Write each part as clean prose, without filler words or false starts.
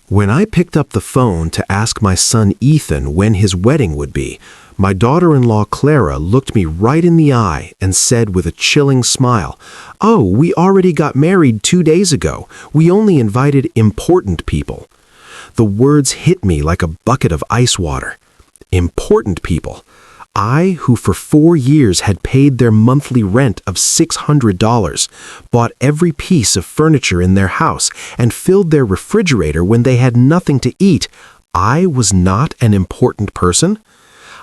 When I picked up the phone to ask my son Ethan when his wedding would be, my daughter-in-law Clara looked me right in the eye and said with a chilling smile, "Oh, we already got married 2 days ago. We only invited important people." The words hit me like a bucket of ice water. Important people. I, who for 4 years had paid their monthly rent of $600, bought every piece of furniture in their house, and filled their refrigerator when they had nothing to eat, I was not an important person?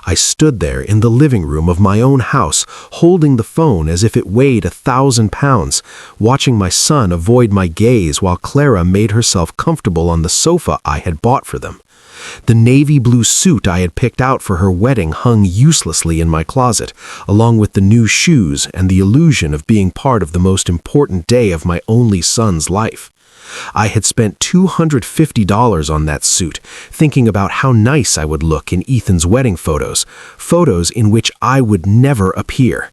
I stood there in the living room of my own house, holding the phone as if it weighed 1,000 pounds, watching my son avoid my gaze while Clara made herself comfortable on the sofa I had bought for them. The navy blue suit I had picked out for her wedding hung uselessly in my closet, along with the new shoes and the illusion of being part of the most important day of my only son's life. I had spent $250 on that suit, thinking about how nice I would look in Ethan's wedding photos, photos in which I would never appear.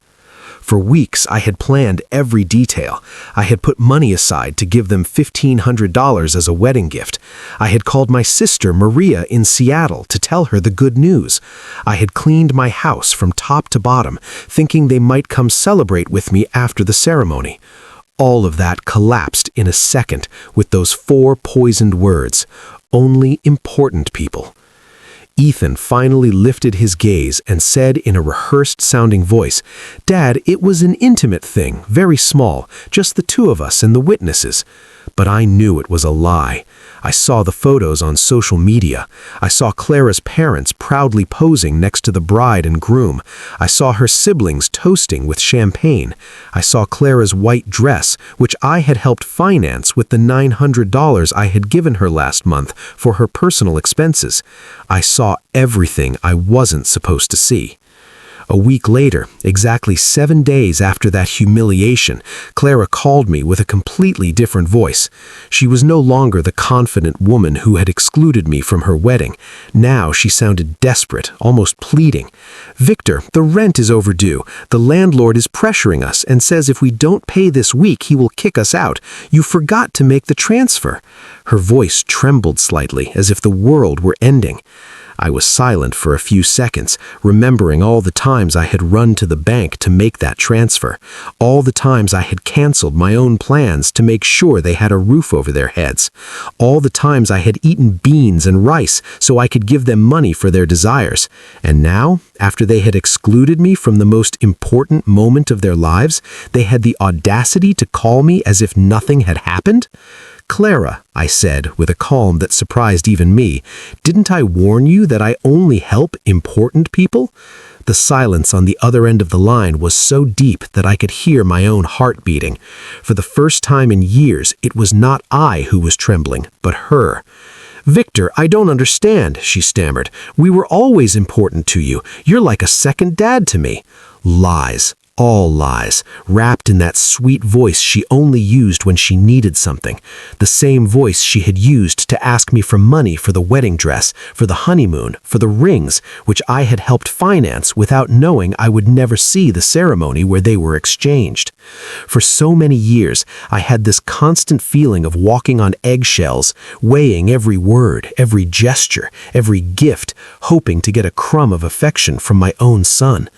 For weeks, I had planned every detail. I had put money aside to give them $1,500 as a wedding gift. I had called my sister Maria in Seattle to tell her the good news. I had cleaned my house from top to bottom, thinking they might come celebrate with me after the ceremony. All of that collapsed in a second with those 4 poisoned words, "Only important people." Ethan finally lifted his gaze and said in a rehearsed-sounding voice, "Dad, it was an intimate thing, very small, just the 2 of us and the witnesses." But I knew it was a lie. I saw the photos on social media. I saw Clara's parents proudly posing next to the bride and groom. I saw her siblings toasting with champagne. I saw Clara's white dress, which I had helped finance with the $900 I had given her last month for her personal expenses. I saw everything I wasn't supposed to see. A week later, exactly 7 days after that humiliation, Clara called me with a completely different voice. She was no longer the confident woman who had excluded me from her wedding. Now she sounded desperate, almost pleading. "Victor, the rent is overdue. The landlord is pressuring us and says if we don't pay this week, he will kick us out. You forgot to make the transfer." Her voice trembled slightly, as if the world were ending. I was silent for a few seconds, remembering all the times I had run to the bank to make that transfer, all the times I had canceled my own plans to make sure they had a roof over their heads, all the times I had eaten beans and rice so I could give them money for their desires. And now, after they had excluded me from the most important moment of their lives, they had the audacity to call me as if nothing had happened? "Clara," I said with a calm that surprised even me, "didn't I warn you that I only help important people?" The silence on the other end of the line was so deep that I could hear my own heart beating. For the first time in years, it was not I who was trembling, but her. "Victor, I don't understand," she stammered. "We were always important to you. You're like a second dad to me." Lies. All lies, wrapped in that sweet voice she only used when she needed something, the same voice she had used to ask me for money for the wedding dress, for the honeymoon, for the rings, which I had helped finance without knowing I would never see the ceremony where they were exchanged. For so many years, I had this constant feeling of walking on eggshells, weighing every word, every gesture, every gift, hoping to get a crumb of affection from my own son.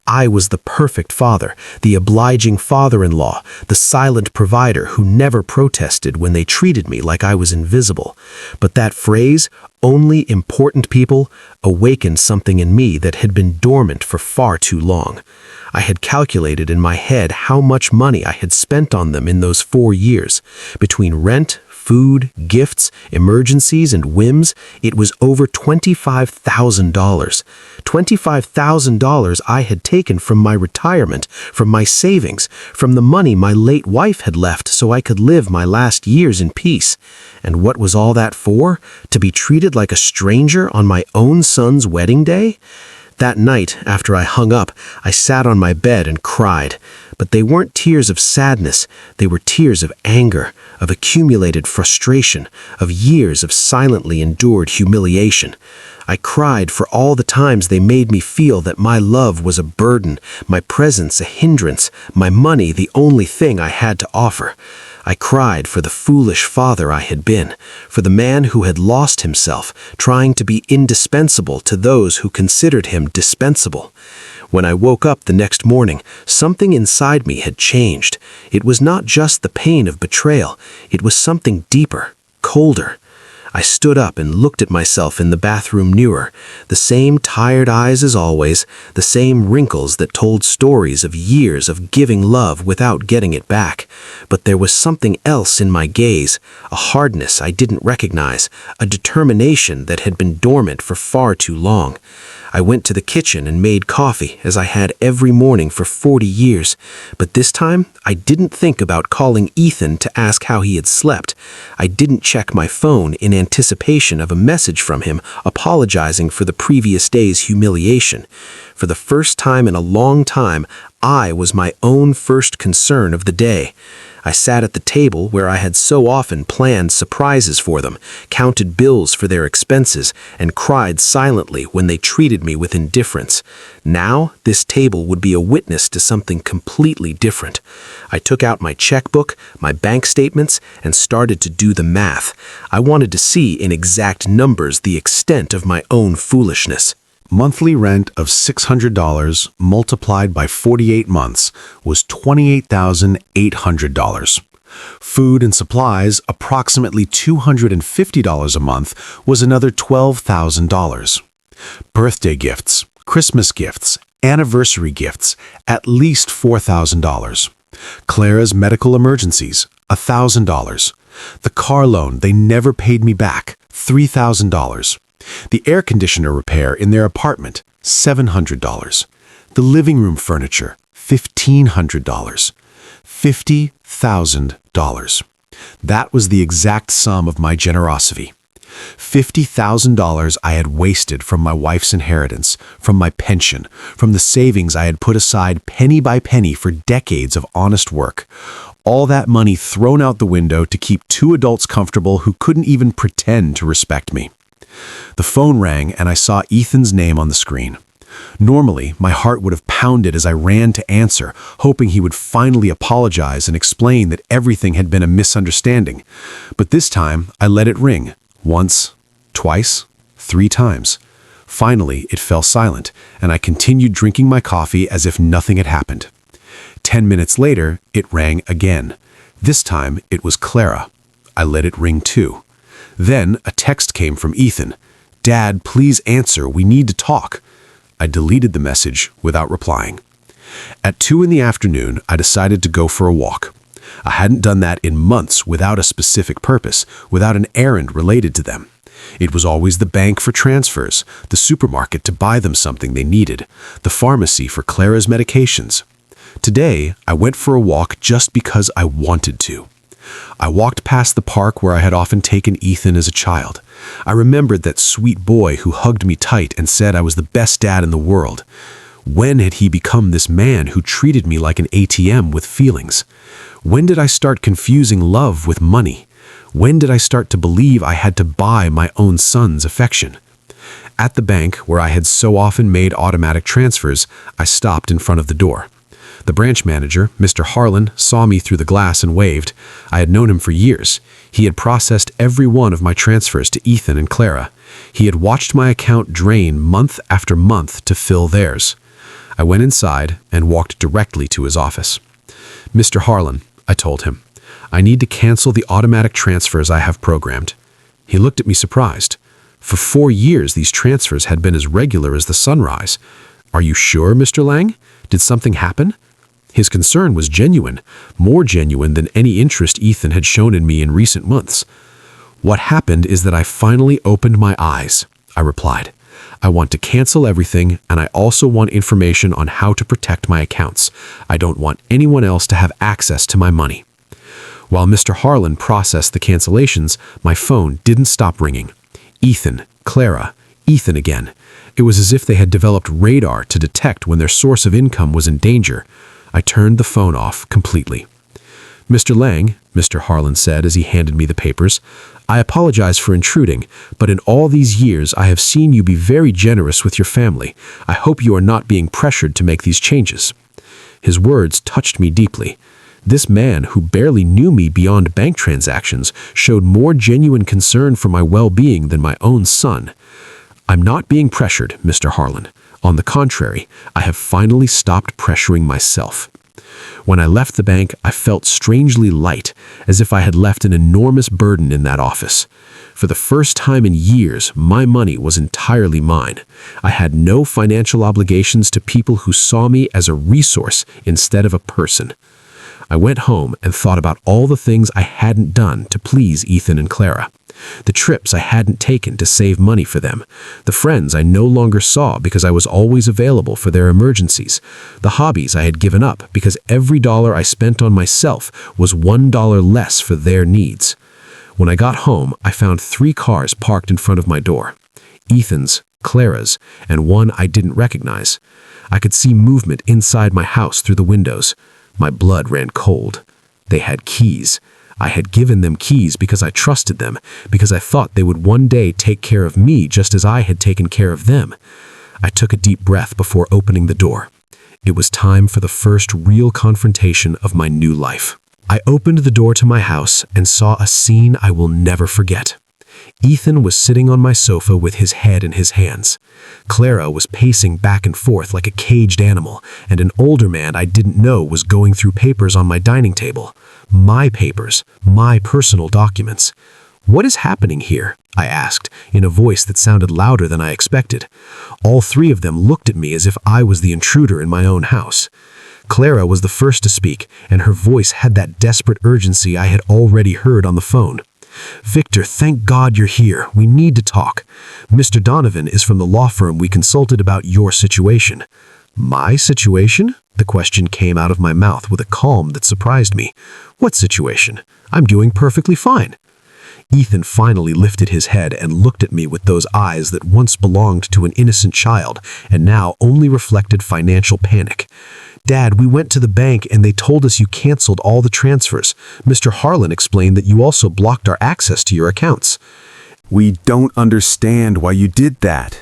I was the perfect father, the obliging father-in-law, the silent provider who never protested when they treated me like I was invisible. But that phrase, "only important people," awakened something in me that had been dormant for far too long. I had calculated in my head how much money I had spent on them in those 4 years. Between rent, food, gifts, emergencies, and whims, it was over $25,000. $25,000 I had taken from my retirement, from my savings, from the money my late wife had left so I could live my last years in peace. And what was all that for? To be treated like a stranger on my own son's wedding day? That night, after I hung up, I sat on my bed and cried. But they weren't tears of sadness, they were tears of anger, of accumulated frustration, of years of silently endured humiliation. I cried for all the times they made me feel that my love was a burden, my presence a hindrance, my money the only thing I had to offer. I cried for the foolish father I had been, for the man who had lost himself, trying to be indispensable to those who considered him dispensable. When I woke up the next morning, something inside me had changed. It was not just the pain of betrayal, it was something deeper, colder. I stood up and looked at myself in the bathroom mirror, the same tired eyes as always, the same wrinkles that told stories of years of giving love without getting it back. But there was something else in my gaze, a hardness I didn't recognize, a determination that had been dormant for far too long. I went to the kitchen and made coffee, as I had every morning for 40 years. But this time, I didn't think about calling Ethan to ask how he had slept. I didn't check my phone in anticipation of a message from him apologizing for the previous day's humiliation. For the first time in a long time, I was my own first concern of the day. I sat at the table where I had so often planned surprises for them, counted bills for their expenses, and cried silently when they treated me with indifference. Now, this table would be a witness to something completely different. I took out my checkbook, my bank statements, and started to do the math. I wanted to see in exact numbers the extent of my own foolishness. Monthly rent of $600 multiplied by 48 months was $28,800. Food and supplies, approximately $250 a month, was another $12,000. Birthday gifts, Christmas gifts, anniversary gifts, at least $4,000. Clara's medical emergencies, $1,000. The car loan they never paid me back, $3,000. The air conditioner repair in their apartment, $700. The living room furniture, $1,500. $50,000. That was the exact sum of my generosity. $50,000 I had wasted from my wife's inheritance, from my pension, from the savings I had put aside penny by penny for decades of honest work. All that money thrown out the window to keep two adults comfortable who couldn't even pretend to respect me. The phone rang and I saw Ethan's name on the screen. Normally, my heart would have pounded as I ran to answer, hoping he would finally apologize and explain that everything had been a misunderstanding. But this time, I let it ring. Once, twice, 3 times. Finally, it fell silent, and I continued drinking my coffee as if nothing had happened. 10 minutes later, it rang again. This time, it was Clara. I let it ring too. Then, a text came from Ethan. "Dad, please answer. We need to talk." I deleted the message without replying. At 2 in the afternoon, I decided to go for a walk. I hadn't done that in months without a specific purpose, without an errand related to them. It was always the bank for transfers, the supermarket to buy them something they needed, the pharmacy for Clara's medications. Today, I went for a walk just because I wanted to. I walked past the park where I had often taken Ethan as a child. I remembered that sweet boy who hugged me tight and said I was the best dad in the world. When had he become this man who treated me like an ATM with feelings? When did I start confusing love with money? When did I start to believe I had to buy my own son's affection? At the bank, where I had so often made automatic transfers, I stopped in front of the door. The branch manager, Mr. Harlan, saw me through the glass and waved. I had known him for years. He had processed every one of my transfers to Ethan and Clara. He had watched my account drain month after month to fill theirs. I went inside and walked directly to his office. "Mr. Harlan," I told him, "I need to cancel the automatic transfers I have programmed." He looked at me surprised. For 4 years, these transfers had been as regular as the sunrise. "Are you sure, Mr. Lang? Did something happen?" His concern was genuine, more genuine than any interest Ethan had shown in me in recent months. "What happened is that I finally opened my eyes," I replied. "I want to cancel everything, and I also want information on how to protect my accounts. I don't want anyone else to have access to my money." While Mr. Harlan processed the cancellations, my phone didn't stop ringing. Ethan, Clara, Ethan again. It was as if they had developed radar to detect when their source of income was in danger. I turned the phone off completely. "Mr. Lang," Mr. Harlan said as he handed me the papers, "I apologize for intruding, but in all these years I have seen you be very generous with your family. I hope you are not being pressured to make these changes." His words touched me deeply. This man, who barely knew me beyond bank transactions, showed more genuine concern for my well-being than my own son. "I'm not being pressured, Mr. Harlan. On the contrary, I have finally stopped pressuring myself." When I left the bank, I felt strangely light, as if I had left an enormous burden in that office. For the first time in years, my money was entirely mine. I had no financial obligations to people who saw me as a resource instead of a person. I went home and thought about all the things I hadn't done to please Ethan and Clara. The trips I hadn't taken to save money for them. The friends I no longer saw because I was always available for their emergencies. The hobbies I had given up because every dollar I spent on myself was $1 less for their needs. When I got home, I found 3 cars parked in front of my door. Ethan's, Clara's, and one I didn't recognize. I could see movement inside my house through the windows. My blood ran cold. They had keys. I had given them keys because I trusted them, because I thought they would one day take care of me just as I had taken care of them. I took a deep breath before opening the door. It was time for the first real confrontation of my new life. I opened the door to my house and saw a scene I will never forget. Ethan was sitting on my sofa with his head in his hands. Clara was pacing back and forth like a caged animal, and an older man I didn't know was going through papers on my dining table. My papers, my personal documents. "What is happening here?" I asked, in a voice that sounded louder than I expected. All 3 of them looked at me as if I was the intruder in my own house. Clara was the first to speak, and her voice had that desperate urgency I had already heard on the phone. "Victor, thank God you're here. We need to talk. Mr. Donovan is from the law firm we consulted about your situation." "My situation?" The question came out of my mouth with a calm that surprised me. "What situation? I'm doing perfectly fine." Ethan finally lifted his head and looked at me with those eyes that once belonged to an innocent child and now only reflected financial panic. "Dad, we went to the bank and they told us you canceled all the transfers. Mr. Harlan explained that you also blocked our access to your accounts." "We don't understand why you did that."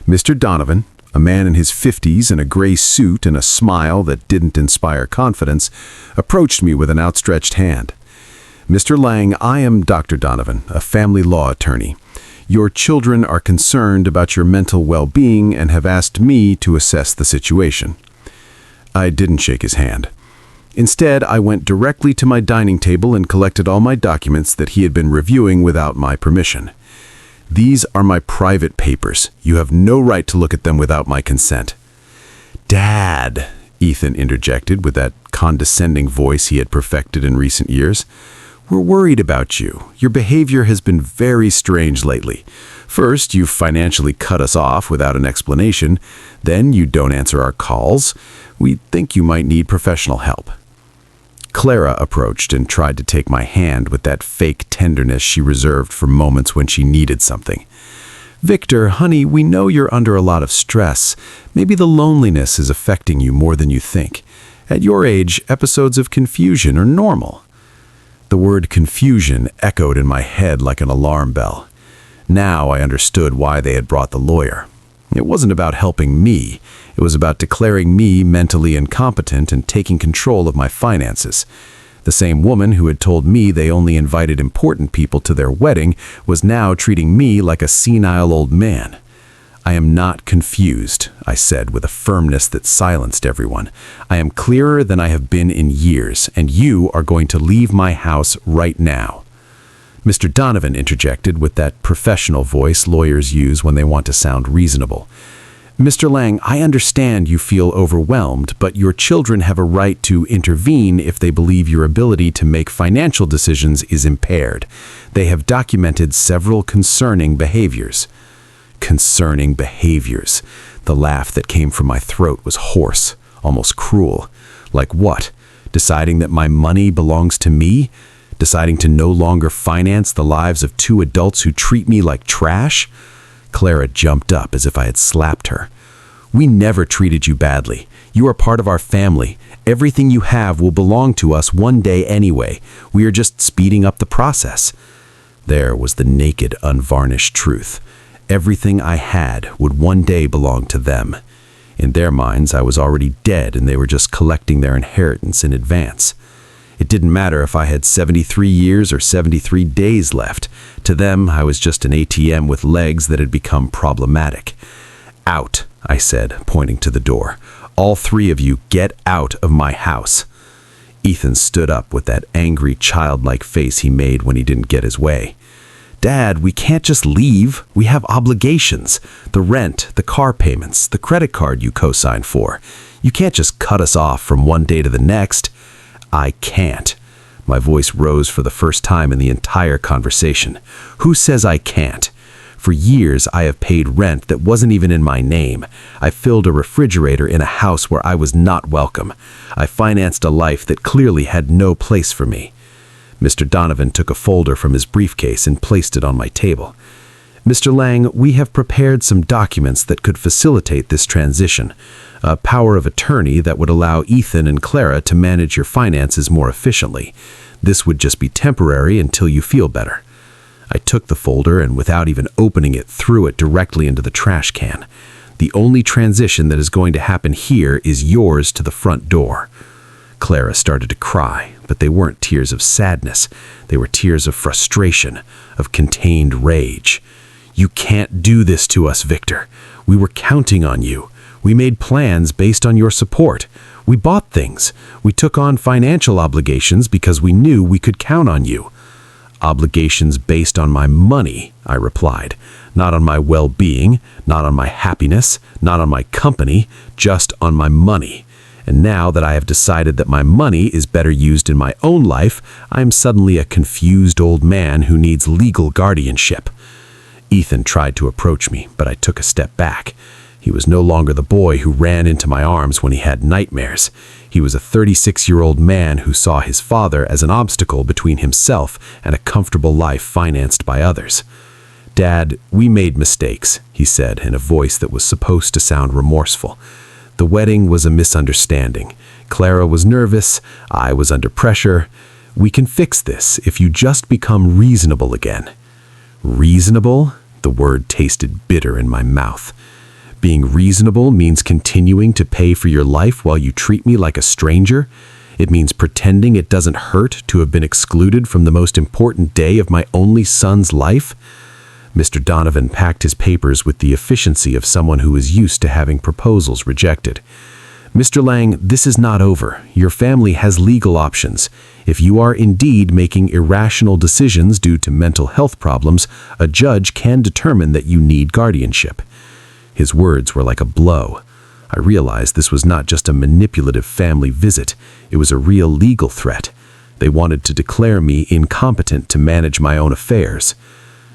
Mr. Donovan, a man in his 50s in a gray suit and a smile that didn't inspire confidence, approached me with an outstretched hand. "Mr. Lang, I am Dr. Donovan, a family law attorney. Your children are concerned about your mental well-being and have asked me to assess the situation." I didn't shake his hand. Instead, I went directly to my dining table and collected all my documents that he had been reviewing without my permission. "These are my private papers. You have no right to look at them without my consent." "Dad," Ethan interjected with that condescending voice he had perfected in recent years, "we're worried about you. Your behavior has been very strange lately. First, you financially cut us off without an explanation. Then you don't answer our calls. We think you might need professional help." Clara approached and tried to take my hand with that fake tenderness she reserved for moments when she needed something. "Victor, honey, we know you're under a lot of stress. Maybe the loneliness is affecting you more than you think. At your age, episodes of confusion are normal." The word confusion echoed in my head like an alarm bell. Now I understood why they had brought the lawyer. It wasn't about helping me. It was about declaring me mentally incompetent and taking control of my finances. The same woman who had told me they only invited important people to their wedding was now treating me like a senile old man. "I am not confused," I said with a firmness that silenced everyone. "I am clearer than I have been in years, and you are going to leave my house right now." Mr. Donovan interjected with that professional voice lawyers use when they want to sound reasonable. "Mr. Lang, I understand you feel overwhelmed, but your children have a right to intervene if they believe your ability to make financial decisions is impaired. They have documented several concerning behaviors." Concerning behaviors. The laugh that came from my throat was hoarse, almost cruel. Like what? Deciding that my money belongs to me? Deciding to no longer finance the lives of 2 adults who treat me like trash? Clara jumped up as if I had slapped her. "We never treated you badly. You are part of our family. Everything you have will belong to us one day anyway. We are just speeding up the process." There was the naked, unvarnished truth. Everything I had would one day belong to them. In their minds, I was already dead and they were just collecting their inheritance in advance. It didn't matter if I had 73 years or 73 days left. To them, I was just an ATM with legs that had become problematic. "Out," I said, pointing to the door. "All three of you get out of my house." Ethan stood up with that angry, childlike face he made when he didn't get his way. "Dad, we can't just leave. We have obligations. The rent, the car payments, the credit card you co-signed for. You can't just cut us off from one day to the next." "I can't." My voice rose for the first time in the entire conversation. "Who says I can't? For years, I have paid rent that wasn't even in my name. I filled a refrigerator in a house where I was not welcome. I financed a life that clearly had no place for me." Mr. Donovan took a folder from his briefcase and placed it on my table. "Mr. Lang, we have prepared some documents that could facilitate this transition. A power of attorney that would allow Ethan and Clara to manage your finances more efficiently. This would just be temporary until you feel better." I took the folder and without even opening it, threw it directly into the trash can. "The only transition that is going to happen here is yours to the front door." Clara started to cry, but they weren't tears of sadness. They were tears of frustration, of contained rage. "You can't do this to us, Victor. We were counting on you. We made plans based on your support. We bought things. We took on financial obligations because we knew we could count on you." "Obligations based on my money," I replied. "Not on my well-being, not on my happiness, not on my company, just on my money. And now that I have decided that my money is better used in my own life, I am suddenly a confused old man who needs legal guardianship." Ethan tried to approach me, but I took a step back. He was no longer the boy who ran into my arms when he had nightmares. He was a 36-year-old man who saw his father as an obstacle between himself and a comfortable life financed by others. "Dad, we made mistakes," he said in a voice that was supposed to sound remorseful. "The wedding was a misunderstanding. Clara was nervous. I was under pressure. We can fix this if you just become reasonable again." Reasonable? The word tasted bitter in my mouth. Being reasonable means continuing to pay for your life while you treat me like a stranger? It means pretending it doesn't hurt to have been excluded from the most important day of my only son's life? Mr. Donovan packed his papers with the efficiency of someone who is used to having proposals rejected. "Mr. Lang, this is not over. Your family has legal options. If you are indeed making irrational decisions due to mental health problems, a judge can determine that you need guardianship." His words were like a blow. I realized this was not just a manipulative family visit. It was a real legal threat. They wanted to declare me incompetent to manage my own affairs.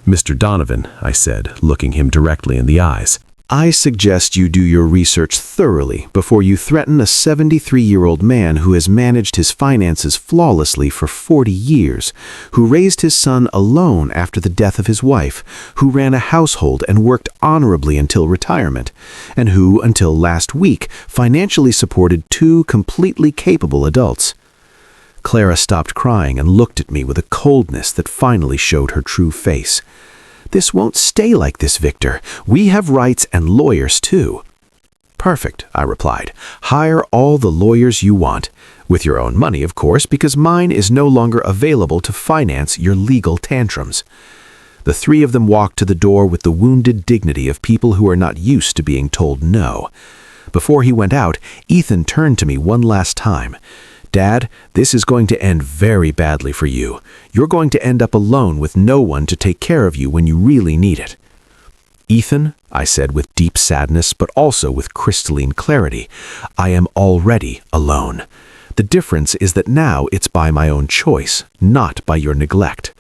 "Mr. Donovan," I said, looking him directly in the eyes, I suggest you do your research thoroughly before you threaten a 73-year-old man who has managed his finances flawlessly for 40 years, who raised his son alone after the death of his wife, who ran a household and worked honorably until retirement, and who, until last week, financially supported 2 completely capable adults. Clara stopped crying and looked at me with a coldness that finally showed her true face. "This won't stay like this, Victor. We have rights and lawyers too." "Perfect," I replied. "Hire all the lawyers you want. With your own money, of course, because mine is no longer available to finance your legal tantrums." The 3 of them walked to the door with the wounded dignity of people who are not used to being told no. Before he went out, Ethan turned to me one last time. "Dad, this is going to end very badly for you. You're going to end up alone with no one to take care of you when you really need it." "Ethan," I said with deep sadness, but also with crystalline clarity, "I am already alone. The difference is that now it's by my own choice, not by your neglect."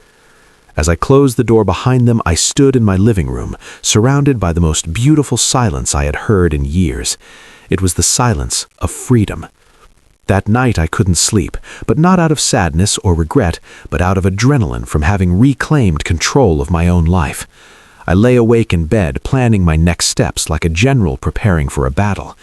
As I closed the door behind them, I stood in my living room, surrounded by the most beautiful silence I had heard in years. It was the silence of freedom. That night I couldn't sleep, but not out of sadness or regret, but out of adrenaline from having reclaimed control of my own life. I lay awake in bed, planning my next steps like a general preparing for a battle.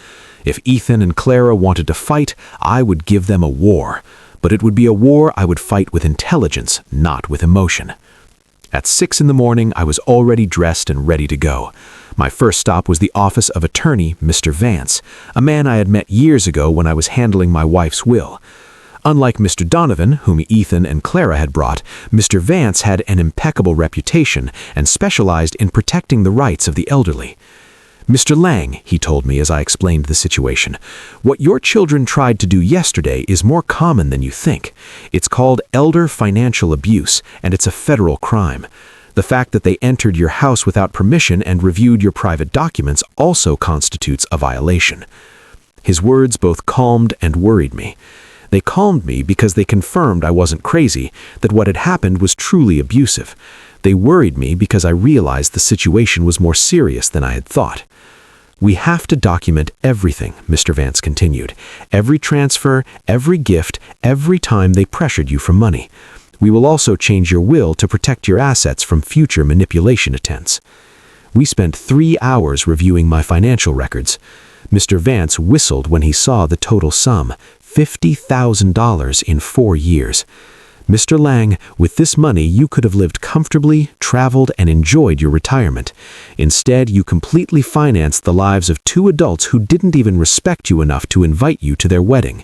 If Ethan and Clara wanted to fight, I would give them a war, but it would be a war I would fight with intelligence, not with emotion. At 6 in the morning, I was already dressed and ready to go. My first stop was the office of attorney Mr. Vance, a man I had met years ago when I was handling my wife's will. Unlike Mr. Donovan, whom Ethan and Clara had brought, Mr. Vance had an impeccable reputation and specialized in protecting the rights of the elderly. "Mr. Lang," he told me as I explained the situation, "what your children tried to do yesterday is more common than you think. It's called elder financial abuse, and it's a federal crime. The fact that they entered your house without permission and reviewed your private documents also constitutes a violation." His words both calmed and worried me. They calmed me because they confirmed I wasn't crazy, that what had happened was truly abusive. They worried me because I realized the situation was more serious than I had thought. "We have to document everything," Mr. Vance continued. "Every transfer, every gift, every time they pressured you for money. We will also change your will to protect your assets from future manipulation attempts." We spent 3 hours reviewing my financial records. Mr. Vance whistled when he saw the total sum, $50,000 in 4 years. "Mr. Lang, with this money you could have lived comfortably, traveled, and enjoyed your retirement. Instead, you completely financed the lives of 2 adults who didn't even respect you enough to invite you to their wedding."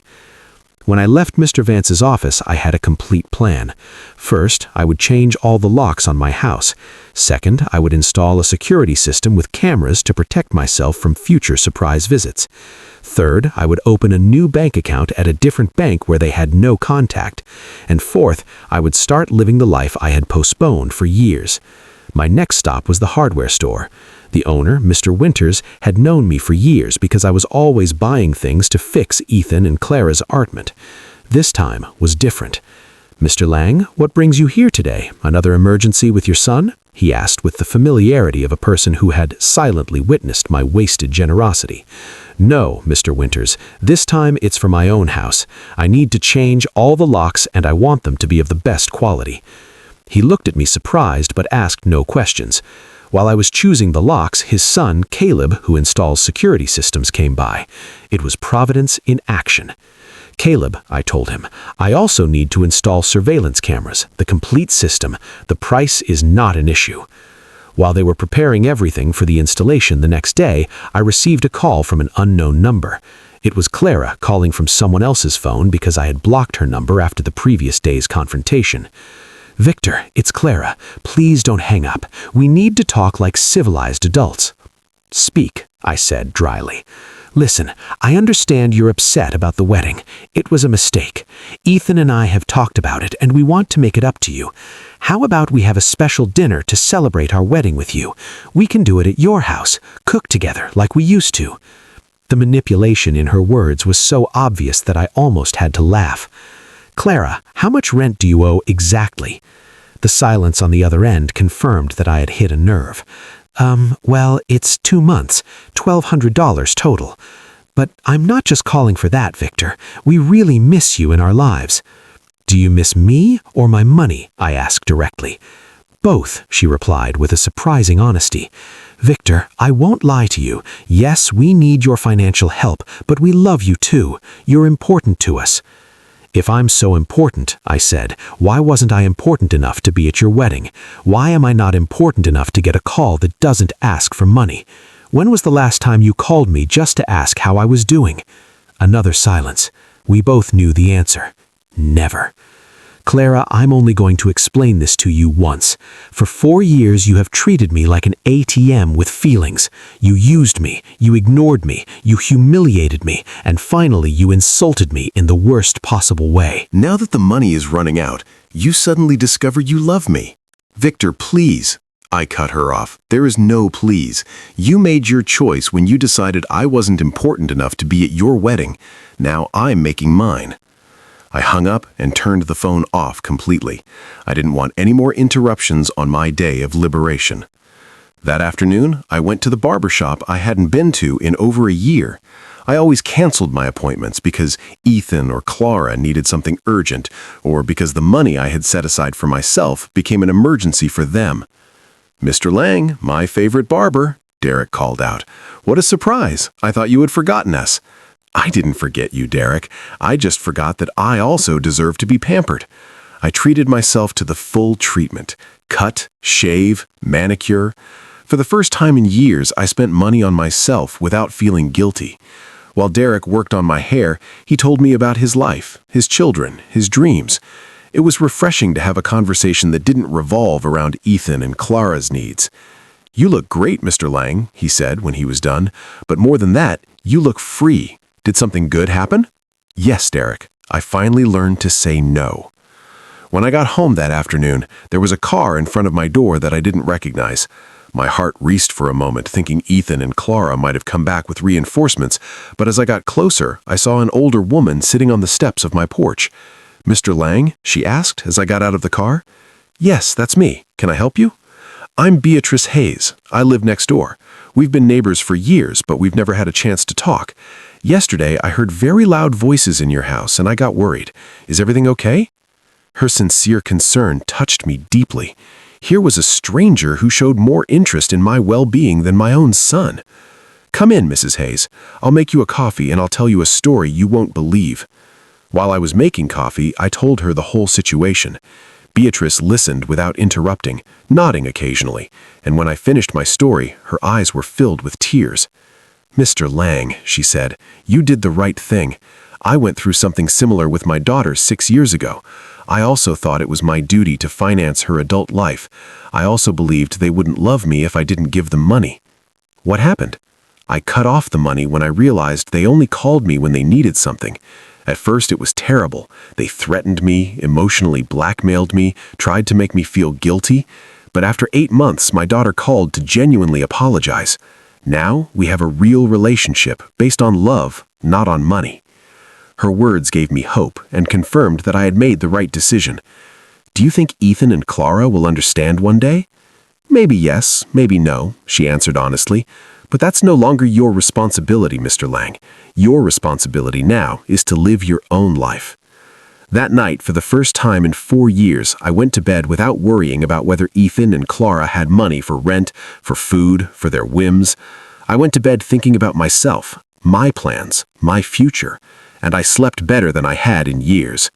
When I left Mr. Vance's office, I had a complete plan. First, I would change all the locks on my house. Second, I would install a security system with cameras to protect myself from future surprise visits. Third, I would open a new bank account at a different bank where they had no contact. And fourth, I would start living the life I had postponed for years. My next stop was the hardware store. The owner, Mr. Winters, had known me for years because I was always buying things to fix Ethan and Clara's apartment. This time was different. "Mr. Lang, what brings you here today? Another emergency with your son?" he asked with the familiarity of a person who had silently witnessed my wasted generosity. "No, Mr. Winters, this time it's for my own house. I need to change all the locks and I want them to be of the best quality." He looked at me surprised but asked no questions. While I was choosing the locks, his son, Caleb, who installs security systems, came by. It was Providence in action. "Caleb," I told him, "I also need to install surveillance cameras, the complete system. The price is not an issue." While they were preparing everything for the installation the next day, I received a call from an unknown number. It was Clara calling from someone else's phone because I had blocked her number after the previous day's confrontation. "Victor, it's Clara. Please don't hang up. We need to talk like civilized adults." "Speak," I said dryly. "Listen, I understand you're upset about the wedding. It was a mistake. Ethan and I have talked about it, and we want to make it up to you. How about we have a special dinner to celebrate our wedding with you? We can do it at your house, cook together like we used to." The manipulation in her words was so obvious that I almost had to laugh. "Clara, how much rent do you owe exactly?" The silence on the other end confirmed that I had hit a nerve. Well, it's 2 months, $1,200 total. But I'm not just calling for that, Victor. We really miss you in our lives." "Do you miss me or my money?" I asked directly. "Both," she replied with a surprising honesty. "Victor, I won't lie to you. Yes, we need your financial help, but we love you too. You're important to us." "If I'm so important," I said, "why wasn't I important enough to be at your wedding? Why am I not important enough to get a call that doesn't ask for money? When was the last time you called me just to ask how I was doing?" Another silence. We both knew the answer. Never. "Clara, I'm only going to explain this to you once. For 4 years you have treated me like an ATM with feelings. You used me, you ignored me, you humiliated me, and finally you insulted me in the worst possible way." Now that the money is running out, you suddenly discover you love me. "Victor, please." I cut her off. "There is no please. You made your choice when you decided I wasn't important enough to be at your wedding. Now I'm making mine." I hung up and turned the phone off completely. I didn't want any more interruptions on my day of liberation. That afternoon, I went to the barber shop I hadn't been to in over a year. I always canceled my appointments because Ethan or Clara needed something urgent, or because the money I had set aside for myself became an emergency for them. "Mr. Lang, my favorite barber," Derek called out. "What a surprise! I thought you had forgotten us." "I didn't forget you, Derek. I just forgot that I also deserve to be pampered." I treated myself to the full treatment. Cut, shave, manicure. For the first time in years, I spent money on myself without feeling guilty. While Derek worked on my hair, he told me about his life, his children, his dreams. It was refreshing to have a conversation that didn't revolve around Ethan and Clara's needs. "You look great, Mr. Lang," he said when he was done. "But more than that, you look free. Did something good happen?" "Yes, Derek. I finally learned to say no." When I got home that afternoon, there was a car in front of my door that I didn't recognize. My heart raced for a moment, thinking Ethan and Clara might have come back with reinforcements, but as I got closer, I saw an older woman sitting on the steps of my porch. "Mr. Lang?" she asked as I got out of the car. "Yes, that's me. Can I help you?" "I'm Beatrice Hayes. I live next door. We've been neighbors for years, but we've never had a chance to talk. Yesterday, I heard very loud voices in your house, and I got worried. Is everything okay?" Her sincere concern touched me deeply. Here was a stranger who showed more interest in my well-being than my own son. "Come in, Mrs. Hayes. I'll make you a coffee and I'll tell you a story you won't believe." While I was making coffee, I told her the whole situation. Beatrice listened without interrupting, nodding occasionally, and when I finished my story, her eyes were filled with tears. "Mr. Lang," she said, "you did the right thing. I went through something similar with my daughter 6 years ago. I also thought it was my duty to finance her adult life. I also believed they wouldn't love me if I didn't give them money. What happened? I cut off the money when I realized they only called me when they needed something. At first it was terrible. They threatened me, emotionally blackmailed me, tried to make me feel guilty. But after 8 months, my daughter called to genuinely apologize. Now we have a real relationship based on love, not on money." Her words gave me hope and confirmed that I had made the right decision. "Do you think Ethan and Clara will understand one day?" "Maybe yes, maybe no," she answered honestly. "But that's no longer your responsibility, Mr. Lang. Your responsibility now is to live your own life." That night, for the first time in 4 years, I went to bed without worrying about whether Ethan and Clara had money for rent, for food, for their whims. I went to bed thinking about myself, my plans, my future, and I slept better than I had in years.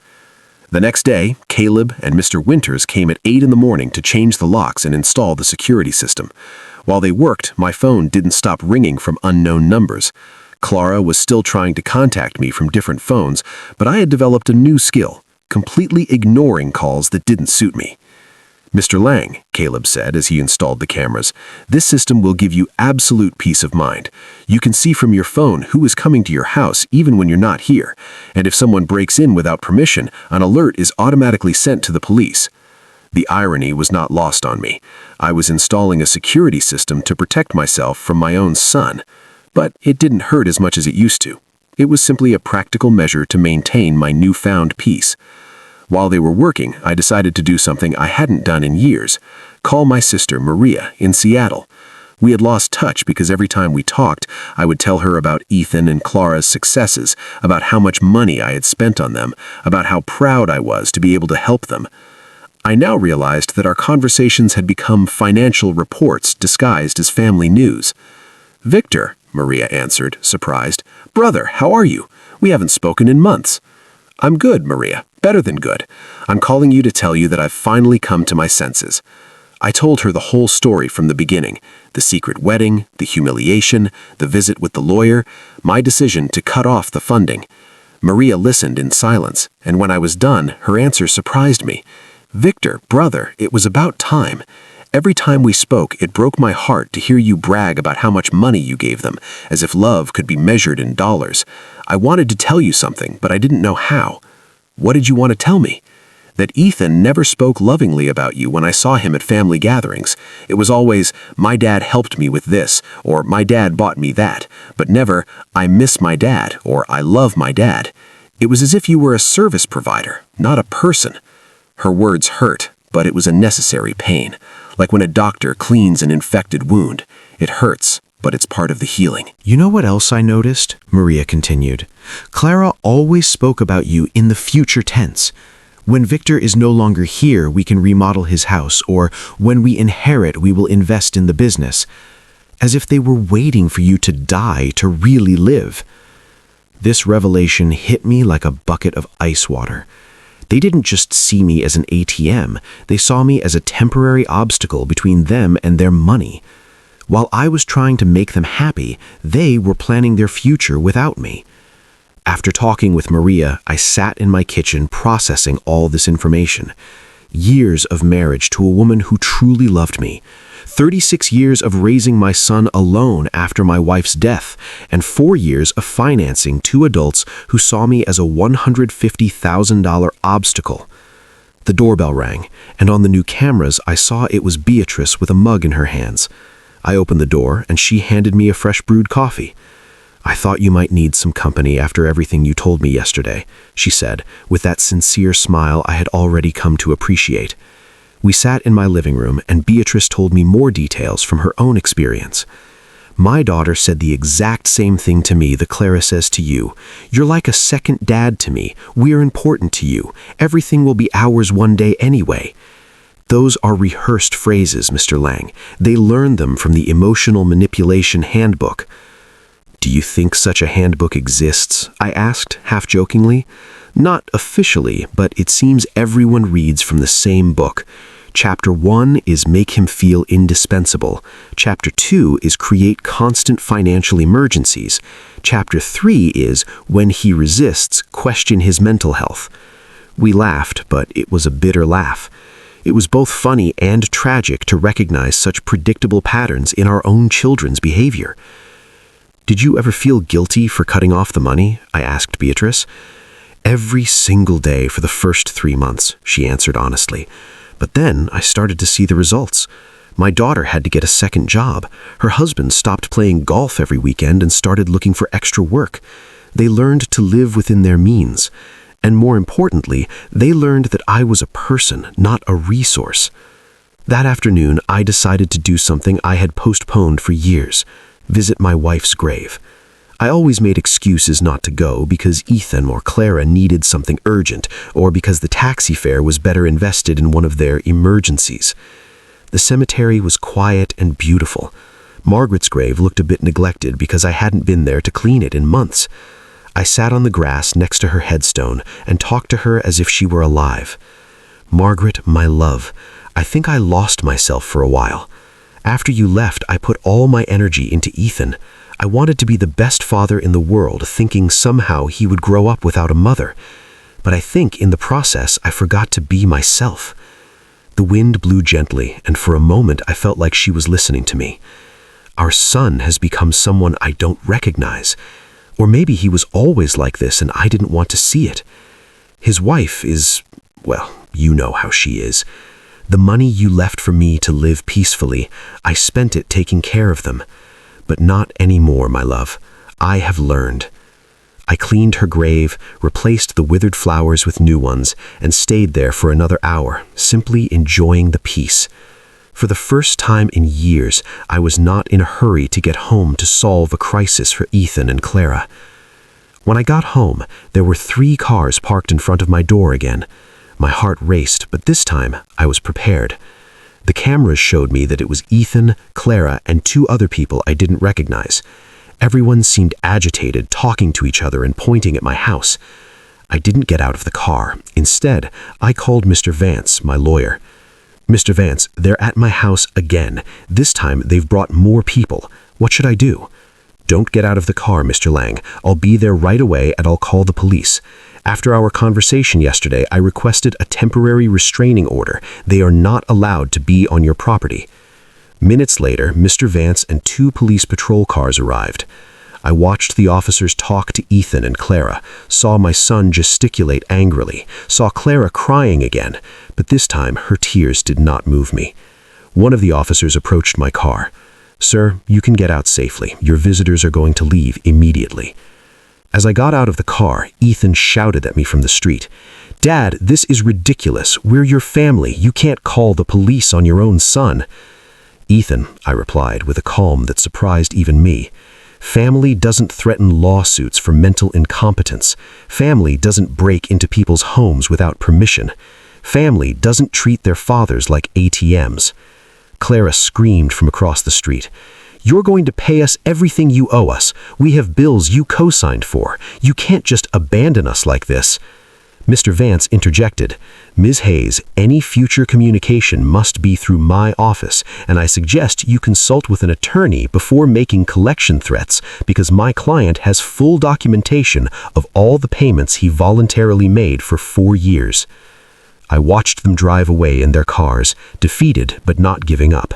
The next day, Caleb and Mr. Winters came at 8 in the morning to change the locks and install the security system. While they worked, my phone didn't stop ringing from unknown numbers. Clara was still trying to contact me from different phones, but I had developed a new skill, completely ignoring calls that didn't suit me. "Mr. Lang," Caleb said as he installed the cameras, "this system will give you absolute peace of mind. You can see from your phone who is coming to your house even when you're not here, and if someone breaks in without permission, an alert is automatically sent to the police." The irony was not lost on me. I was installing a security system to protect myself from my own son, but it didn't hurt as much as it used to. It was simply a practical measure to maintain my newfound peace. While they were working, I decided to do something I hadn't done in years: call my sister Maria in Seattle. We had lost touch because every time we talked, I would tell her about Ethan and Clara's successes, about how much money I had spent on them, about how proud I was to be able to help them. I now realized that our conversations had become financial reports disguised as family news. "Victor," Maria answered, surprised. "Brother, how are you? We haven't spoken in months." "I'm good, Maria. Better than good. I'm calling you to tell you that I've finally come to my senses." I told her the whole story from the beginning: the secret wedding, the humiliation, the visit with the lawyer, my decision to cut off the funding. Maria listened in silence, and when I was done, her answer surprised me. "Victor, brother, it was about time. Every time we spoke, it broke my heart to hear you brag about how much money you gave them, as if love could be measured in dollars. I wanted to tell you something, but I didn't know how." "What did you want to tell me?" "That Ethan never spoke lovingly about you when I saw him at family gatherings. It was always, 'My dad helped me with this,' or 'My dad bought me that,' but never, 'I miss my dad,' or 'I love my dad.' It was as if you were a service provider, not a person." Her words hurt, but it was a necessary pain, like when a doctor cleans an infected wound. It hurts, but it's part of the healing. "You know what else I noticed?" Maria continued. "Clara always spoke about you in the future tense. When Victor is no longer here, we can remodel his house, or when we inherit, we will invest in the business. As if they were waiting for you to die to really live." This revelation hit me like a bucket of ice water. They didn't just see me as an ATM, they saw me as a temporary obstacle between them and their money. While I was trying to make them happy, they were planning their future without me. After talking with Maria, I sat in my kitchen processing all this information. Years of marriage to a woman who truly loved me. 36 years of raising my son alone after my wife's death, and 4 years of financing 2 adults who saw me as a $150,000 obstacle. The doorbell rang, and on the new cameras I saw it was Beatrice with a mug in her hands. I opened the door, and she handed me a fresh brewed coffee. "I thought you might need some company after everything you told me yesterday," she said, with that sincere smile I had already come to appreciate. We sat in my living room, and Beatrice told me more details from her own experience. "My daughter said the exact same thing to me that Clara says to you. You're like a second dad to me. We're important to you. Everything will be ours one day anyway." Those are rehearsed phrases, Mr. Lang. They learned them from the Emotional Manipulation Handbook. "Do you think such a handbook exists?" I asked, half-jokingly. "Not officially, but it seems everyone reads from the same book. Chapter 1 is make him feel indispensable. Chapter 2 is create constant financial emergencies. Chapter 3 is when he resists, question his mental health." We laughed, but it was a bitter laugh. It was both funny and tragic to recognize such predictable patterns in our own children's behavior. "Did you ever feel guilty for cutting off the money?" I asked Beatrice. "Every single day for the first 3 months," she answered honestly. "But then I started to see the results. My daughter had to get a second job. Her husband stopped playing golf every weekend and started looking for extra work. They learned to live within their means. And more importantly, they learned that I was a person, not a resource. That afternoon, I decided to do something I had postponed for years: visit my wife's grave. I always made excuses not to go because Ethan or Clara needed something urgent, or because the taxi fare was better invested in one of their emergencies. The cemetery was quiet and beautiful. Margaret's grave looked a bit neglected because I hadn't been there to clean it in months. I sat on the grass next to her headstone and talked to her as if she were alive. "Margaret, my love, I think I lost myself for a while. After you left, I put all my energy into Ethan. I wanted to be the best father in the world, thinking somehow he would grow up without a mother. But I think in the process, I forgot to be myself." The wind blew gently, and for a moment I felt like she was listening to me. "Our son has become someone I don't recognize. Or maybe he was always like this and I didn't want to see it. His wife is, well, you know how she is. The money you left for me to live peacefully, I spent it taking care of them. But not anymore, my love. I have learned." I cleaned her grave, replaced the withered flowers with new ones, and stayed there for another hour, simply enjoying the peace. For the first time in years, I was not in a hurry to get home to solve a crisis for Ethan and Clara. When I got home, there were 3 cars parked in front of my door again. My heart raced, but this time I was prepared. The cameras showed me that it was Ethan, Clara, and 2 other people I didn't recognize. Everyone seemed agitated, talking to each other and pointing at my house. I didn't get out of the car. Instead, I called Mr. Vance, my lawyer. "Mr. Vance, they're at my house again. This time they've brought more people. What should I do?" "Don't get out of the car, Mr. Lang. I'll be there right away and I'll call the police. After our conversation yesterday, I requested a temporary restraining order. They are not allowed to be on your property." Minutes later, Mr. Vance and 2 police patrol cars arrived. I watched the officers talk to Ethan and Clara, saw my son gesticulate angrily, saw Clara crying again, but this time her tears did not move me. One of the officers approached my car. "Sir, you can get out safely. Your visitors are going to leave immediately." As I got out of the car, Ethan shouted at me from the street. "Dad, this is ridiculous. We're your family. You can't call the police on your own son." "Ethan," I replied with a calm that surprised even me, "family doesn't threaten lawsuits for mental incompetence. Family doesn't break into people's homes without permission. Family doesn't treat their fathers like ATMs." Clara screamed from across the street. "You're going to pay us everything you owe us. We have bills you co-signed for. You can't just abandon us like this." Mr. Vance interjected, "Ms. Hayes, any future communication must be through my office, and I suggest you consult with an attorney before making collection threats because my client has full documentation of all the payments he voluntarily made for 4 years." I watched them drive away in their cars, defeated but not giving up.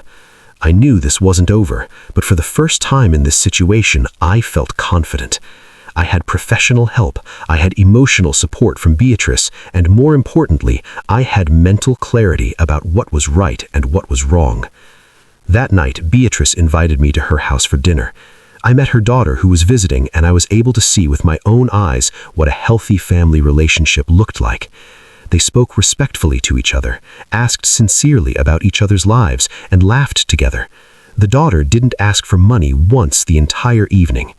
I knew this wasn't over, but for the first time in this situation, I felt confident. I had professional help, I had emotional support from Beatrice, and more importantly, I had mental clarity about what was right and what was wrong. That night, Beatrice invited me to her house for dinner. I met her daughter who was visiting, and I was able to see with my own eyes what a healthy family relationship looked like. They spoke respectfully to each other, asked sincerely about each other's lives, and laughed together. The daughter didn't ask for money once the entire evening.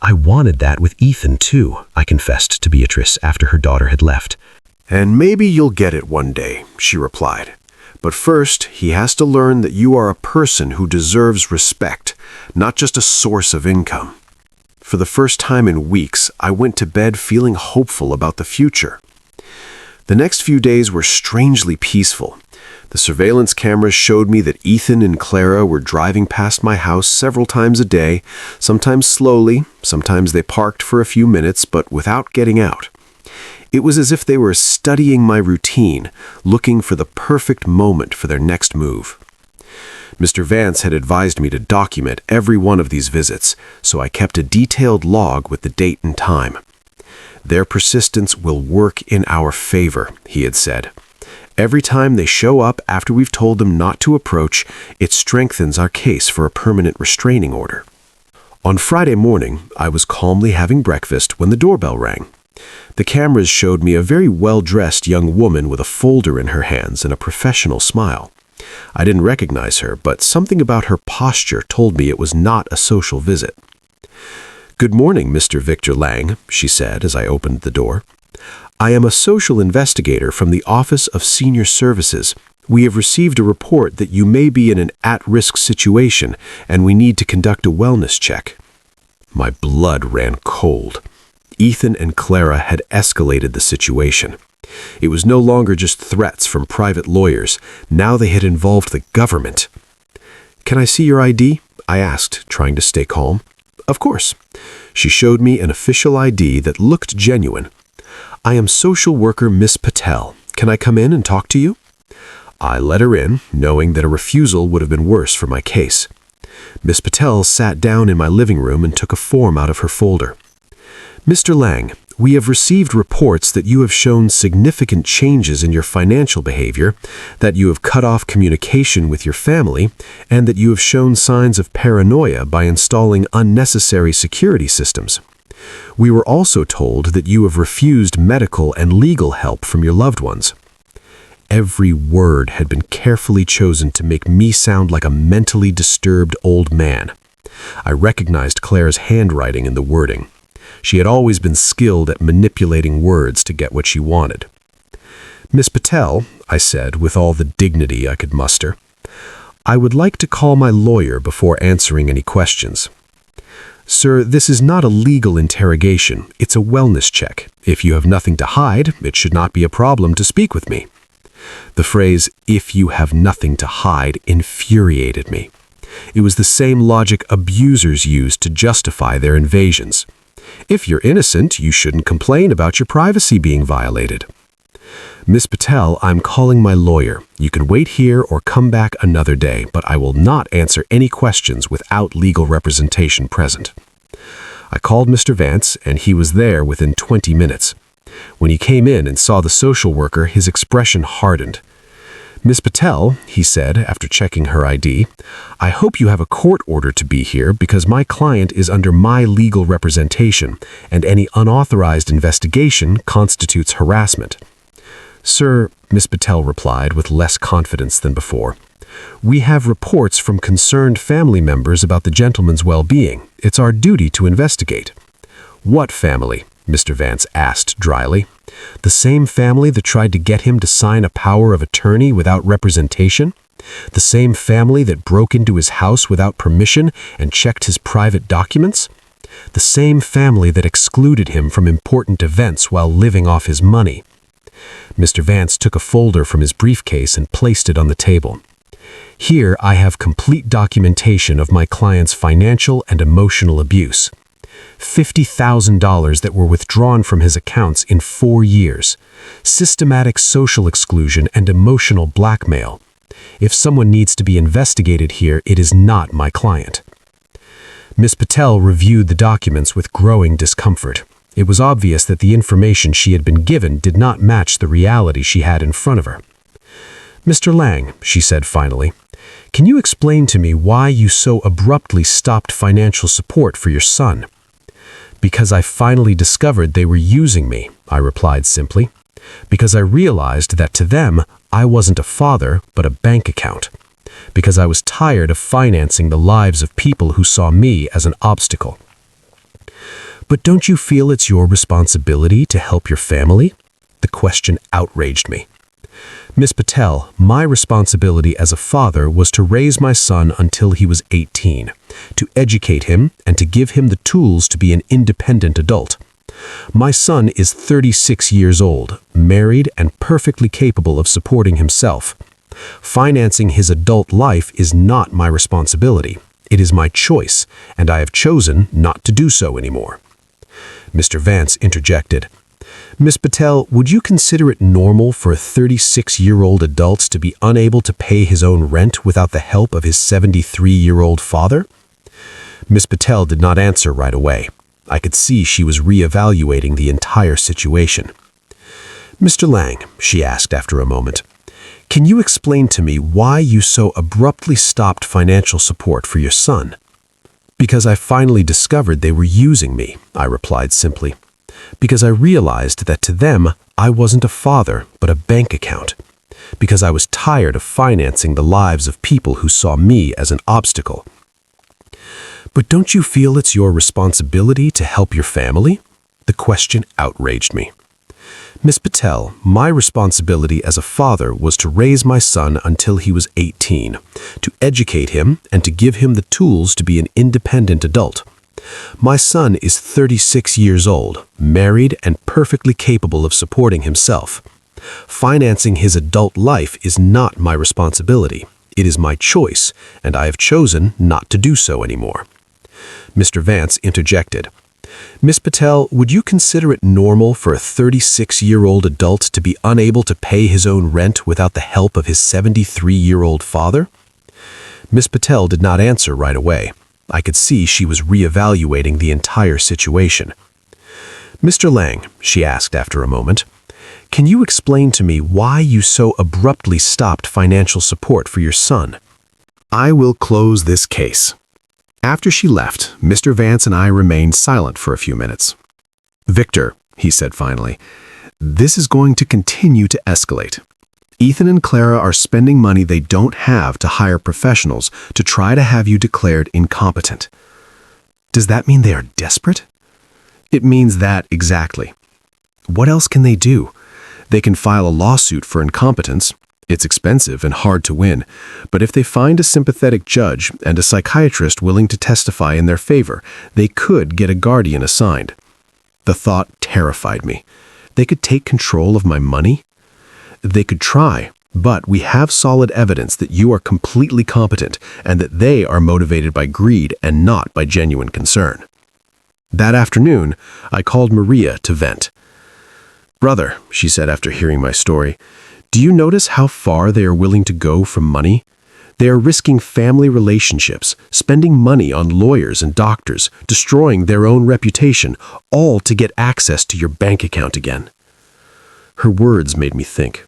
"I wanted that with Ethan too," I confessed to Beatrice after her daughter had left. "And maybe you'll get it one day," she replied. "But first, he has to learn that you are a person who deserves respect, not just a source of income." For the first time in weeks, I went to bed feeling hopeful about the future. The next few days were strangely peaceful. The surveillance cameras showed me that Ethan and Clara were driving past my house several times a day, sometimes slowly, sometimes they parked for a few minutes, but without getting out. It was as if they were studying my routine, looking for the perfect moment for their next move. Mr. Vance had advised me to document every one of these visits, so I kept a detailed log with the date and time. "Their persistence will work in our favor," he had said. "Every time they show up after we've told them not to approach, it strengthens our case for a permanent restraining order." On Friday morning, I was calmly having breakfast when the doorbell rang. The cameras showed me a very well-dressed young woman with a folder in her hands and a professional smile. I didn't recognize her, but something about her posture told me it was not a social visit. "Good morning, Mr. Victor Lang," she said as I opened the door. "I am a social investigator from the Office of Senior Services. We have received a report that you may be in an at-risk situation, and we need to conduct a wellness check." My blood ran cold. Ethan and Clara had escalated the situation. It was no longer just threats from private lawyers. Now they had involved the government. "Can I see your ID?" I asked, trying to stay calm. "Of course." She showed me an official ID that looked genuine. "I am social worker Miss Patel. Can I come in and talk to you?" I let her in, knowing that a refusal would have been worse for my case. Miss Patel sat down in my living room and took a form out of her folder. "Mr. Lang, we have received reports that you have shown significant changes in your financial behavior, that you have cut off communication with your family, and that you have shown signs of paranoia by installing unnecessary security systems. We were also told that you have refused medical and legal help from your loved ones." Every word had been carefully chosen to make me sound like a mentally disturbed old man. I recognized Claire's handwriting in the wording. She had always been skilled at manipulating words to get what she wanted. "Miss Patel," I said with all the dignity I could muster, "I would like to call my lawyer before answering any questions." "Sir, this is not a legal interrogation. It's a wellness check. If you have nothing to hide, it should not be a problem to speak with me." The phrase, "if you have nothing to hide," infuriated me. It was the same logic abusers use to justify their invasions. If you're innocent, you shouldn't complain about your privacy being violated. "Miss Patel, I'm calling my lawyer. You can wait here or come back another day, but I will not answer any questions without legal representation present." I called Mr. Vance, and he was there within 20 minutes. When he came in and saw the social worker, his expression hardened. "Miss Patel," he said after checking her ID, "I hope you have a court order to be here because my client is under my legal representation, and any unauthorized investigation constitutes harassment." "Sir," Miss Patel replied with less confidence than before, "we have reports from concerned family members about the gentleman's well-being. It's our duty to investigate." "What family?" Mr. Vance asked dryly. "The same family that tried to get him to sign a power of attorney without representation? The same family that broke into his house without permission and checked his private documents? The same family that excluded him from important events while living off his money. Mr. Vance took a folder from his briefcase and placed it on the table. Here I have complete documentation of my client's financial and emotional abuse. $50,000 that were withdrawn from his accounts in 4 years. Systematic social exclusion and emotional blackmail. If someone needs to be investigated here, it is not my client. Ms. Patel reviewed the documents with growing discomfort. It was obvious that the information she had been given did not match the reality she had in front of her. "Mr. Lang," she said finally, "can you explain to me why you so abruptly stopped financial support for your son?" "Because I finally discovered they were using me," I replied simply. "Because I realized that to them, I wasn't a father, but a bank account. Because I was tired of financing the lives of people who saw me as an obstacle." "But don't you feel it's your responsibility to help your family?" The question outraged me. "Ms. Patel, my responsibility as a father was to raise my son until he was 18, to educate him and to give him the tools to be an independent adult. My son is 36 years old, married and perfectly capable of supporting himself. Financing his adult life is not my responsibility. It is my choice, and I have chosen not to do so anymore." Mr. Vance interjected. "Ms. Patel, would you consider it normal for a 36-year-old adult to be unable to pay his own rent without the help of his 73-year-old father?" Ms. Patel did not answer right away. I could see she was reevaluating the entire situation. "Mr. Lang," she asked after a moment, "can you explain to me why you so abruptly stopped financial support for your son?" "Because I finally discovered they were using me," I replied simply. "Because I realized that to them, I wasn't a father, but a bank account. Because I was tired of financing the lives of people who saw me as an obstacle." "But don't you feel it's your responsibility to help your family?" The question outraged me. "Ms. Patel, my responsibility as a father was to raise my son until he was 18, to educate him and to give him the tools to be an independent adult. My son is 36 years old, married and perfectly capable of supporting himself. Financing his adult life is not my responsibility. It is my choice, and I have chosen not to do so anymore." Mr. Vance interjected. "Ms. Patel, would you consider it normal for a 36-year-old adult to be unable to pay his own rent without the help of his 73-year-old father?" Ms. Patel did not answer right away. I could see she was reevaluating the entire situation. "Mr. Lang," she asked after a moment, "can you explain to me why you so abruptly stopped financial support for your son?" "I will close this case." After she left, Mr. Vance and I remained silent for a few minutes. "Victor," he said finally, "this is going to continue to escalate. Ethan and Clara are spending money they don't have to hire professionals to try to have you declared incompetent." "Does that mean they are desperate?" "It means that exactly. What else can they do? They can file a lawsuit for incompetence. It's expensive and hard to win, but if they find a sympathetic judge and a psychiatrist willing to testify in their favor, they could get a guardian assigned." The thought terrified me. They could take control of my money? "They could try, but we have solid evidence that you are completely competent and that they are motivated by greed and not by genuine concern." That afternoon, I called Maria to vent. "Brother," she said after hearing my story, "do you notice how far they are willing to go for money? They are risking family relationships, spending money on lawyers and doctors, destroying their own reputation, all to get access to your bank account again." Her words made me think.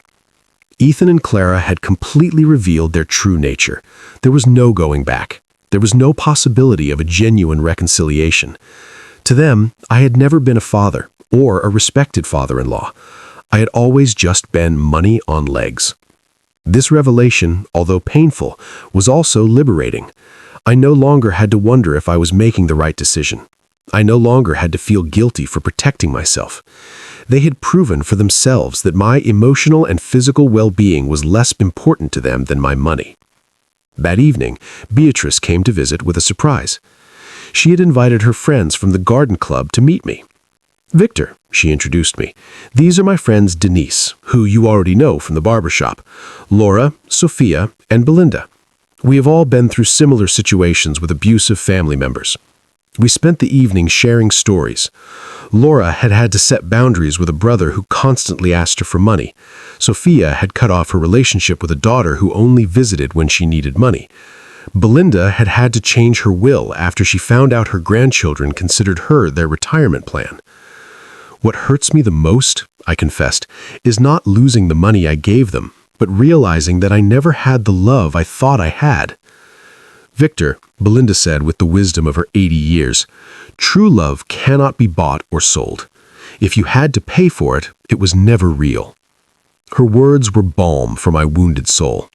Ethan and Clara had completely revealed their true nature. There was no going back. There was no possibility of a genuine reconciliation. To them, I had never been a father or a respected father-in-law. I had always just been money on legs. This revelation, although painful, was also liberating. I no longer had to wonder if I was making the right decision. I no longer had to feel guilty for protecting myself. They had proven for themselves that my emotional and physical well-being was less important to them than my money. That evening, Beatrice came to visit with a surprise. She had invited her friends from the garden club to meet me. "Victor," she introduced me. "These are my friends Denise, who you already know from the barbershop, Laura, Sophia, and Belinda. We have all been through similar situations with abusive family members." We spent the evening sharing stories. Laura had had to set boundaries with a brother who constantly asked her for money. Sophia had cut off her relationship with a daughter who only visited when she needed money. Belinda had had to change her will after she found out her grandchildren considered her their retirement plan. "What hurts me the most," I confessed, "is not losing the money I gave them, but realizing that I never had the love I thought I had." "Victor," Belinda said with the wisdom of her 80 years, "true love cannot be bought or sold. If you had to pay for it, it was never real." Her words were balm for my wounded soul.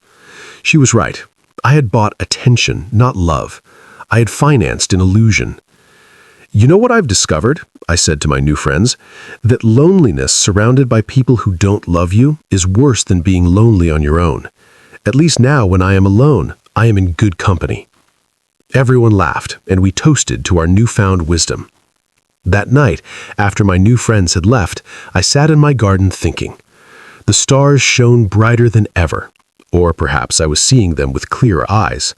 She was right. I had bought attention, not love. I had financed an illusion. "You know what I've discovered?" I said to my new friends. "That loneliness surrounded by people who don't love you is worse than being lonely on your own. At least now when I am alone, I am in good company." Everyone laughed, and we toasted to our newfound wisdom. That night, after my new friends had left, I sat in my garden thinking. The stars shone brighter than ever, or perhaps I was seeing them with clearer eyes.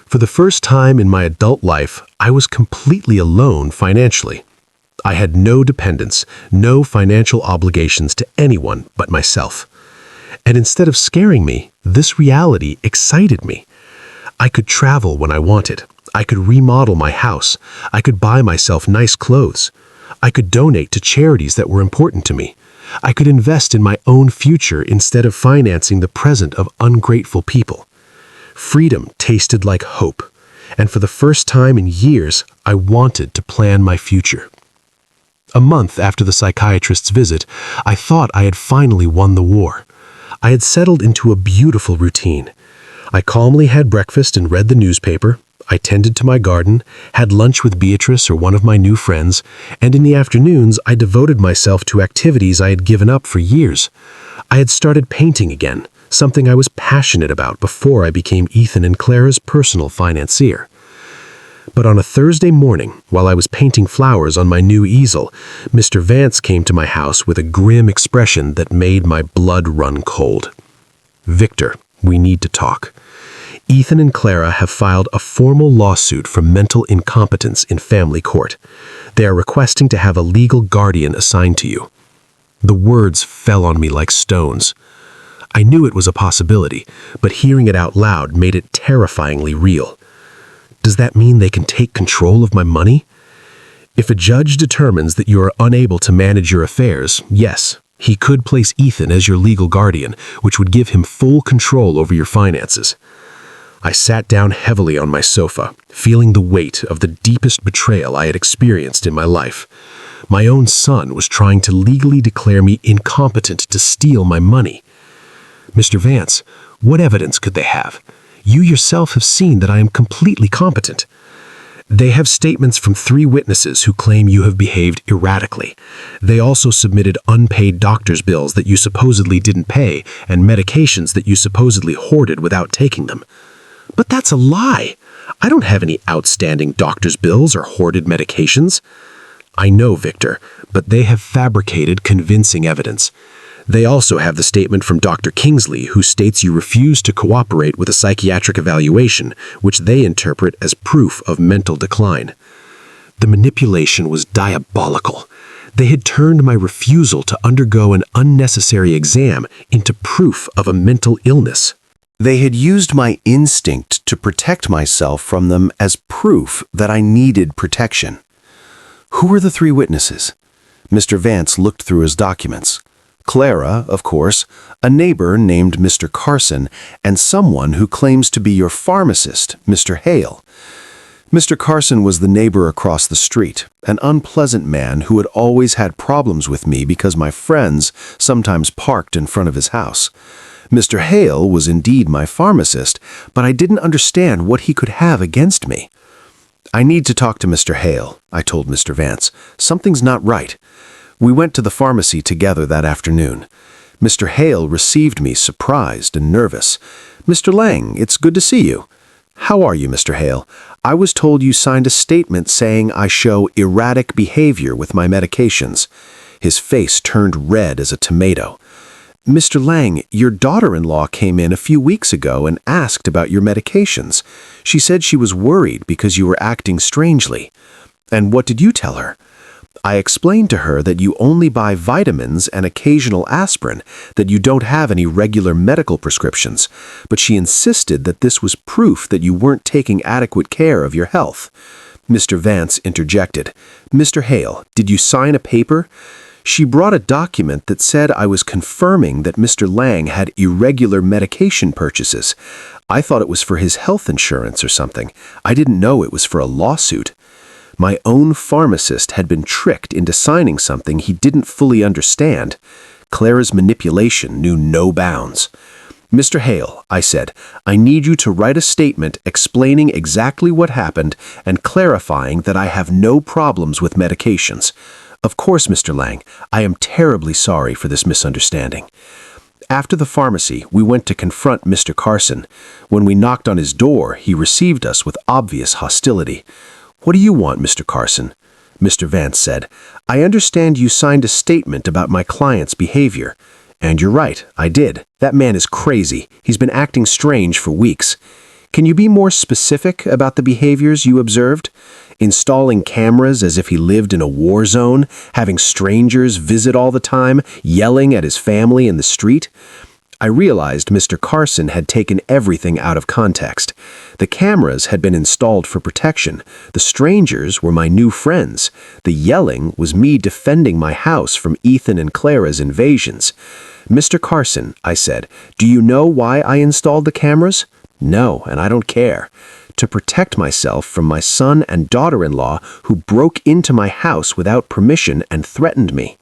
For the first time in my adult life, I was completely alone financially. I had no dependents, no financial obligations to anyone but myself. And instead of scaring me, this reality excited me. I could travel when I wanted. I could remodel my house. I could buy myself nice clothes. I could donate to charities that were important to me. I could invest in my own future instead of financing the present of ungrateful people. Freedom tasted like hope, and for the first time in years, I wanted to plan my future. A month after the psychiatrist's visit, I thought I had finally won the war. I had settled into a beautiful routine. I calmly had breakfast and read the newspaper. I tended to my garden, had lunch with Beatrice or one of my new friends, and in the afternoons I devoted myself to activities I had given up for years. I had started painting again, something I was passionate about before I became Ethan and Clara's personal financier. But on a Thursday morning, while I was painting flowers on my new easel, Mr. Vance came to my house with a grim expression that made my blood run cold. "Victor, we need to talk. Ethan and Clara have filed a formal lawsuit for mental incompetence in family court. They are requesting to have a legal guardian assigned to you." The words fell on me like stones. I knew it was a possibility, but hearing it out loud made it terrifyingly real. Does that mean they can take control of my money? If a judge determines that you are unable to manage your affairs, yes, he could place Ethan as your legal guardian, which would give him full control over your finances. I sat down heavily on my sofa, feeling the weight of the deepest betrayal I had experienced in my life. My own son was trying to legally declare me incompetent to steal my money. "Mr. Vance, what evidence could they have? You yourself have seen that I am completely competent." "They have statements from 3 witnesses who claim you have behaved erratically. They also submitted unpaid doctor's bills that you supposedly didn't pay and medications that you supposedly hoarded without taking them." "But that's a lie. I don't have any outstanding doctor's bills or hoarded medications." "I know, Victor, but they have fabricated convincing evidence. They also have the statement from Dr. Kingsley, who states you refused to cooperate with a psychiatric evaluation, which they interpret as proof of mental decline." The manipulation was diabolical. They had turned my refusal to undergo an unnecessary exam into proof of a mental illness. They had used my instinct to protect myself from them as proof that I needed protection. Who were the 3 witnesses? Mr. Vance looked through his documents. Clara, of course, a neighbor named Mr. Carson, and someone who claims to be your pharmacist, Mr. Hale. Mr. Carson was the neighbor across the street, an unpleasant man who had always had problems with me because my friends sometimes parked in front of his house. Mr. Hale was indeed my pharmacist, but I didn't understand what he could have against me. "I need to talk to Mr. Hale," I told Mr. Vance. "Something's not right." We went to the pharmacy together that afternoon. Mr. Hale received me surprised and nervous. "Mr. Lang, it's good to see you." "How are you, Mr. Hale? I was told you signed a statement saying I show erratic behavior with my medications. His face turned red as a tomato. Mr. Lang, your daughter-in-law came in a few weeks ago and asked about your medications. She said she was worried because you were acting strangely. And what did you tell her? I explained to her that you only buy vitamins and occasional aspirin, that you don't have any regular medical prescriptions, but she insisted that this was proof that you weren't taking adequate care of your health. Mr. Vance interjected. Mr. Hale, did you sign a paper? She brought a document that said I was confirming that Mr. Lang had irregular medication purchases. I thought it was for his health insurance or something. I didn't know it was for a lawsuit. My own pharmacist had been tricked into signing something he didn't fully understand. Clara's manipulation knew no bounds. Mr. Hale, I said, I need you to write a statement explaining exactly what happened and clarifying that I have no problems with medications. Of course, Mr. Lang, I am terribly sorry for this misunderstanding. After the pharmacy, we went to confront Mr. Carson. When we knocked on his door, he received us with obvious hostility. What do you want, Mr. Carson? Mr. Vance said, I understand you signed a statement about my client's behavior. And you're right, I did. That man is crazy. He's been acting strange for weeks. Can you be more specific about the behaviors you observed? Installing cameras as if he lived in a war zone, having strangers visit all the time, yelling at his family in the street? I realized Mr. Carson had taken everything out of context. The cameras had been installed for protection. The strangers were my new friends. The yelling was me defending my house from Ethan and Clara's invasions. Mr. Carson, I said, do you know why I installed the cameras? No, and I don't care. To protect myself from my son and daughter-in-law who broke into my house without permission and threatened me.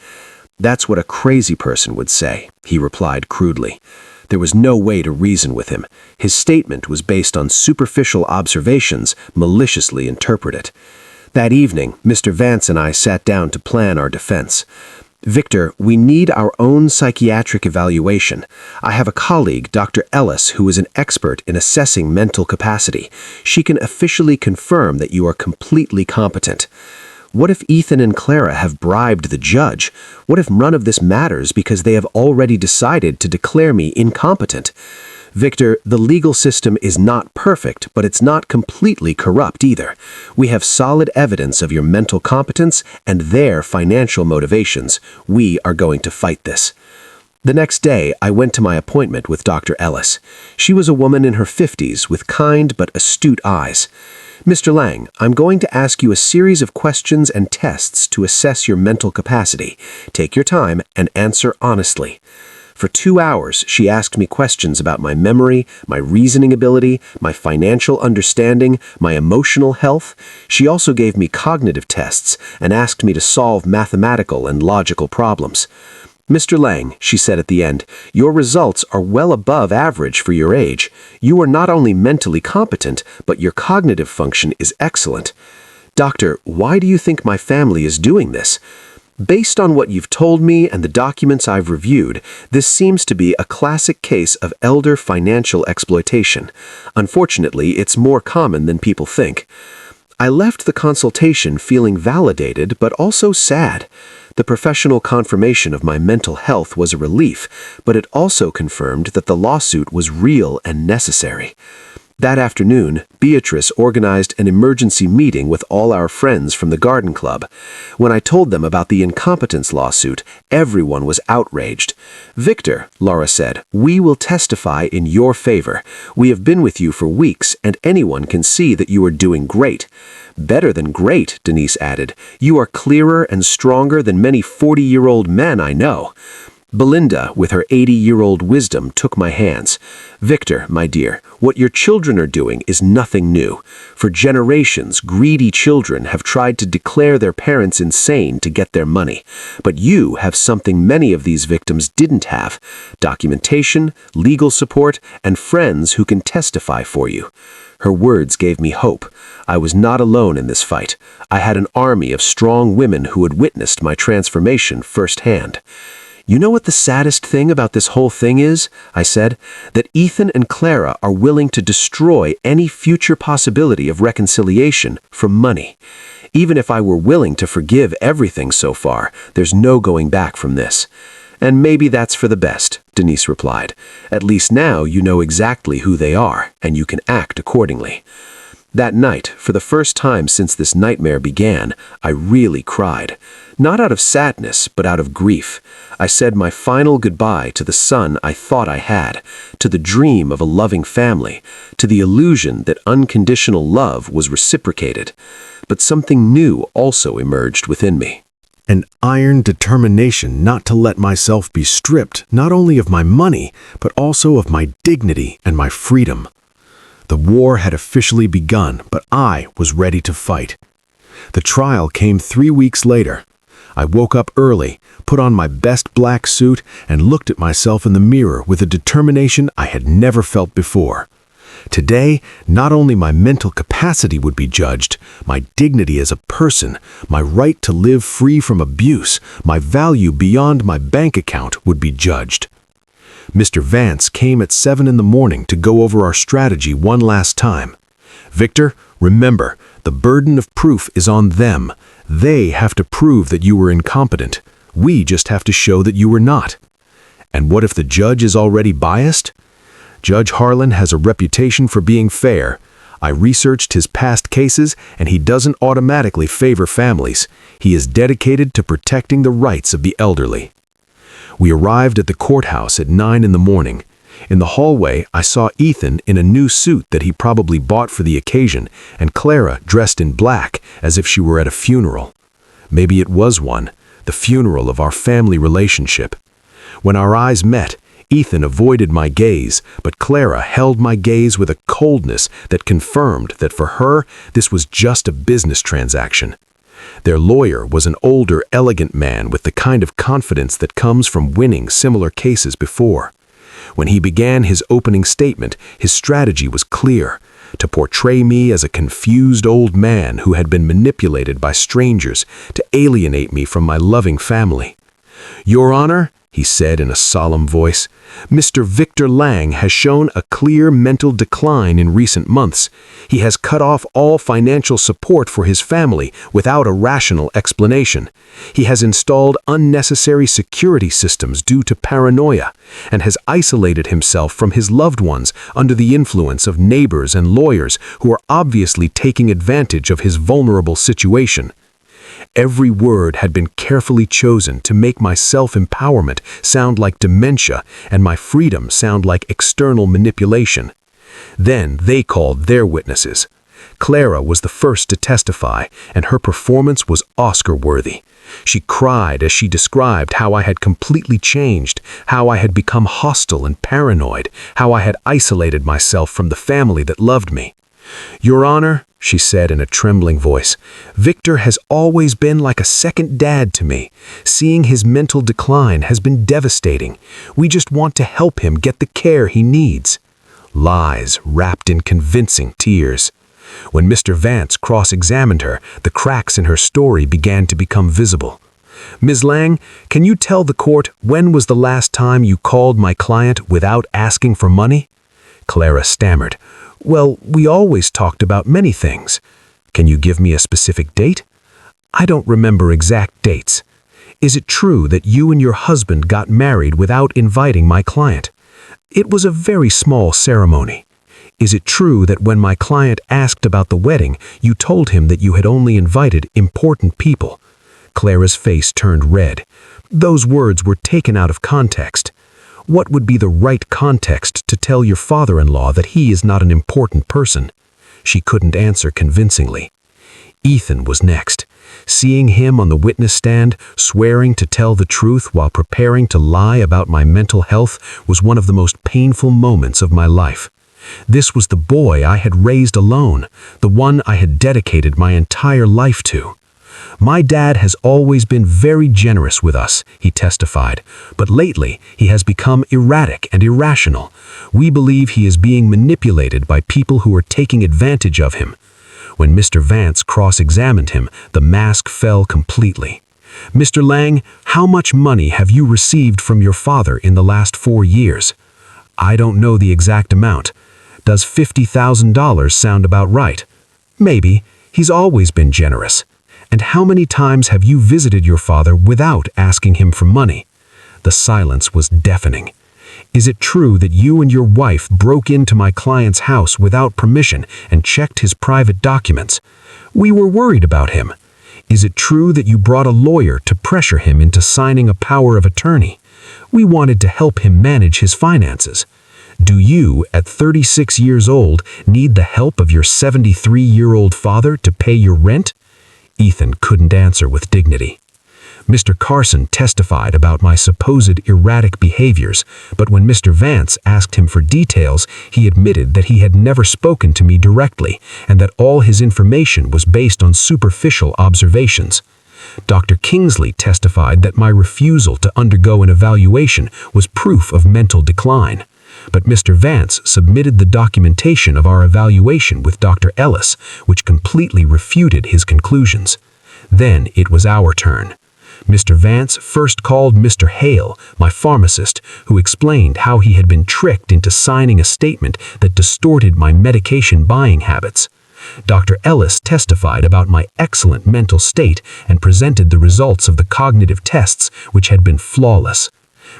That's what a crazy person would say, he replied crudely. There was no way to reason with him. His statement was based on superficial observations, maliciously interpreted. That evening, Mr. Vance and I sat down to plan our defense. Victor, we need our own psychiatric evaluation. I have a colleague, Dr. Ellis, who is an expert in assessing mental capacity. She can officially confirm that you are completely competent. What if Ethan and Clara have bribed the judge? What if none of this matters because they have already decided to declare me incompetent? Victor, the legal system is not perfect, but it's not completely corrupt either. We have solid evidence of your mental competence and their financial motivations. We are going to fight this. The next day, I went to my appointment with Dr. Ellis. She was a woman in her 50s with kind but astute eyes. Mr. Lang, I'm going to ask you a series of questions and tests to assess your mental capacity. Take your time and answer honestly. For 2 hours, she asked me questions about my memory, my reasoning ability, my financial understanding, my emotional health. She also gave me cognitive tests and asked me to solve mathematical and logical problems. Mr. Lang, she said at the end, your results are well above average for your age. You are not only mentally competent, but your cognitive function is excellent. Doctor, why do you think my family is doing this? Based on what you've told me and the documents I've reviewed, this seems to be a classic case of elder financial exploitation. Unfortunately, it's more common than people think. I left the consultation feeling validated but also sad. The professional confirmation of my mental health was a relief, but it also confirmed that the lawsuit was real and necessary. That afternoon, Beatrice organized an emergency meeting with all our friends from the garden club. When I told them about the incompetence lawsuit, everyone was outraged. Victor, Laura said, we will testify in your favor. We have been with you for weeks, and anyone can see that you are doing great. Better than great, Denise added. You are clearer and stronger than many 40-year-old men I know. Belinda, with her 80-year-old wisdom, took my hands. Victor, my dear, what your children are doing is nothing new. For generations, greedy children have tried to declare their parents insane to get their money. But you have something many of these victims didn't have: documentation, legal support, and friends who can testify for you. Her words gave me hope. I was not alone in this fight. I had an army of strong women who had witnessed my transformation firsthand. "You know what the saddest thing about this whole thing is?" I said. "That Ethan and Clara are willing to destroy any future possibility of reconciliation for money. Even if I were willing to forgive everything so far, there's no going back from this." "And maybe that's for the best," Denise replied. "At least now you know exactly who they are, and you can act accordingly." That night, for the first time since this nightmare began, I really cried. Not out of sadness, but out of grief. I said my final goodbye to the son I thought I had, to the dream of a loving family, to the illusion that unconditional love was reciprocated. But something new also emerged within me. An iron determination not to let myself be stripped not only of my money, but also of my dignity and my freedom. The war had officially begun, but I was ready to fight. The trial came 3 weeks later. I woke up early, put on my best black suit, and looked at myself in the mirror with a determination I had never felt before. Today, not only my mental capacity would be judged, my dignity as a person, my right to live free from abuse, my value beyond my bank account would be judged. Mr. Vance came at 7 in the morning to go over our strategy one last time. "Victor, remember, the burden of proof is on them. They have to prove that you were incompetent. We just have to show that you were not." "And what if the judge is already biased?" "Judge Harlan has a reputation for being fair. I researched his past cases, and he doesn't automatically favor families. He is dedicated to protecting the rights of the elderly." We arrived at the courthouse at 9 in the morning. In the hallway, I saw Ethan in a new suit that he probably bought for the occasion, and Clara dressed in black, as if she were at a funeral. Maybe it was one, the funeral of our family relationship. When our eyes met, Ethan avoided my gaze, but Clara held my gaze with a coldness that confirmed that for her, this was just a business transaction. Their lawyer was an older, elegant man with the kind of confidence that comes from winning similar cases before. When he began his opening statement, his strategy was clear: to portray me as a confused old man who had been manipulated by strangers to alienate me from my loving family. "Your Honor," he said in a solemn voice, "Mr. Victor Lang has shown a clear mental decline in recent months. He has cut off all financial support for his family without a rational explanation. He has installed unnecessary security systems due to paranoia, and has isolated himself from his loved ones under the influence of neighbors and lawyers who are obviously taking advantage of his vulnerable situation." Every word had been carefully chosen to make my self-empowerment sound like dementia and my freedom sound like external manipulation. Then they called their witnesses. Clara was the first to testify, and her performance was Oscar-worthy. She cried as she described how I had completely changed, how I had become hostile and paranoid, how I had isolated myself from the family that loved me. "Your Honor," she said in a trembling voice, "Victor has always been like a second dad to me. Seeing his mental decline has been devastating. We just want to help him get the care he needs." Lies wrapped in convincing tears. When Mr. Vance cross-examined her, the cracks in her story began to become visible. "Ms. Lang, can you tell the court when was the last time you called my client without asking for money?" Clara stammered. "Well, we always talked about many things." "Can you give me a specific date?" "I don't remember exact dates." "Is it true that you and your husband got married without inviting my client?" "It was a very small ceremony." "Is it true that when my client asked about the wedding, you told him that you had only invited important people?" Clara's face turned red. "Those words were taken out of context." "What would be the right context to tell your father-in-law that he is not an important person?" She couldn't answer convincingly. Ethan was next. Seeing him on the witness stand, swearing to tell the truth while preparing to lie about my mental health was one of the most painful moments of my life. This was the boy I had raised alone, the one I had dedicated my entire life to. "My dad has always been very generous with us," he testified, "but lately he has become erratic and irrational. We believe he is being manipulated by people who are taking advantage of him." When Mr. Vance cross-examined him, the mask fell completely. Mr. Lang, how much money have you received from your father in the last 4 years? I don't know the exact amount. Does $50,000 sound about right? Maybe. He's always been generous. And how many times have you visited your father without asking him for money? The silence was deafening. Is it true that you and your wife broke into my client's house without permission and checked his private documents? We were worried about him. Is it true that you brought a lawyer to pressure him into signing a power of attorney? We wanted to help him manage his finances. Do you, at 36 years old, need the help of your 73-year-old father to pay your rent? Ethan couldn't answer with dignity. Mr. Carson testified about my supposed erratic behaviors, but when Mr. Vance asked him for details, he admitted that he had never spoken to me directly and that all his information was based on superficial observations. Dr. Kingsley testified that my refusal to undergo an evaluation was proof of mental decline. But Mr. Vance submitted the documentation of our evaluation with Dr. Ellis, which completely refuted his conclusions. Then it was our turn. Mr. Vance first called Mr. Hale, my pharmacist, who explained how he had been tricked into signing a statement that distorted my medication buying habits. Dr. Ellis testified about my excellent mental state and presented the results of the cognitive tests, which had been flawless.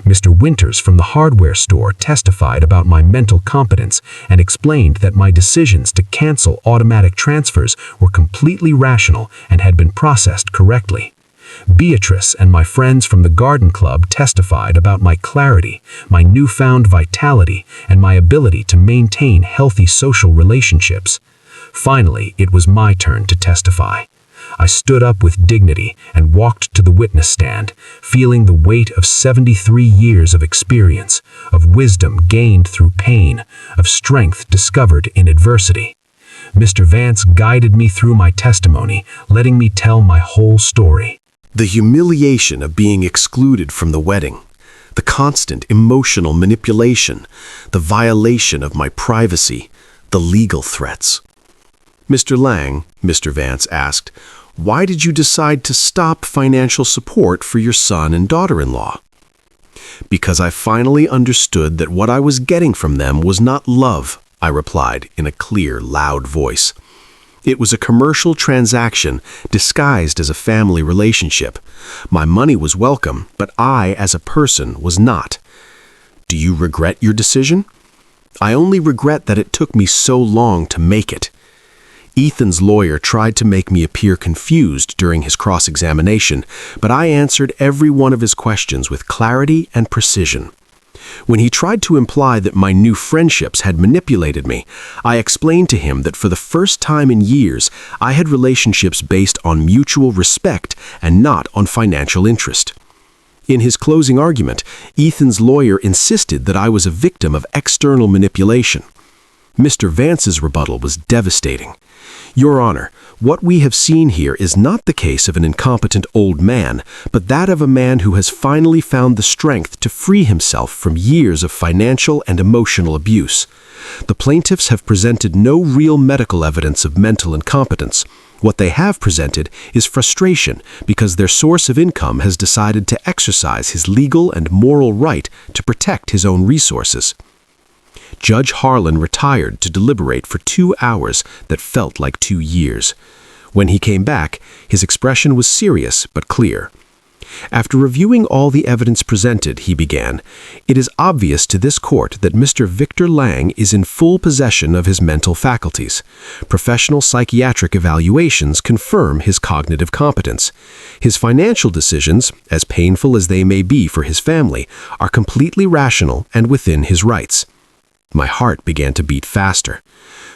Mr. Winters from the hardware store testified about my mental competence and explained that my decisions to cancel automatic transfers were completely rational and had been processed correctly. Beatrice and my friends from the garden club testified about my clarity, my newfound vitality, and my ability to maintain healthy social relationships. Finally, it was my turn to testify. I stood up with dignity and walked to the witness stand, feeling the weight of 73 years of experience, of wisdom gained through pain, of strength discovered in adversity. Mr. Vance guided me through my testimony, letting me tell my whole story. The humiliation of being excluded from the wedding, the constant emotional manipulation, the violation of my privacy, the legal threats. Mr. Lang, Mr. Vance asked, why did you decide to stop financial support for your son and daughter-in-law? Because I finally understood that what I was getting from them was not love, I replied in a clear, loud voice. It was a commercial transaction disguised as a family relationship. My money was welcome, but I, as a person, was not. Do you regret your decision? I only regret that it took me so long to make it. Ethan's lawyer tried to make me appear confused during his cross-examination, but I answered every one of his questions with clarity and precision. When he tried to imply that my new friendships had manipulated me, I explained to him that for the first time in years, I had relationships based on mutual respect and not on financial interest. In his closing argument, Ethan's lawyer insisted that I was a victim of external manipulation. Mr. Vance's rebuttal was devastating. Your Honor, what we have seen here is not the case of an incompetent old man, but that of a man who has finally found the strength to free himself from years of financial and emotional abuse. The plaintiffs have presented no real medical evidence of mental incompetence. What they have presented is frustration because their source of income has decided to exercise his legal and moral right to protect his own resources. Judge Harlan retired to deliberate for 2 hours that felt like 2 years. When he came back, his expression was serious but clear. After reviewing all the evidence presented, he began, "It is obvious to this court that Mr. Victor Lang is in full possession of his mental faculties. Professional psychiatric evaluations confirm his cognitive competence. His financial decisions, as painful as they may be for his family, are completely rational and within his rights." My heart began to beat faster.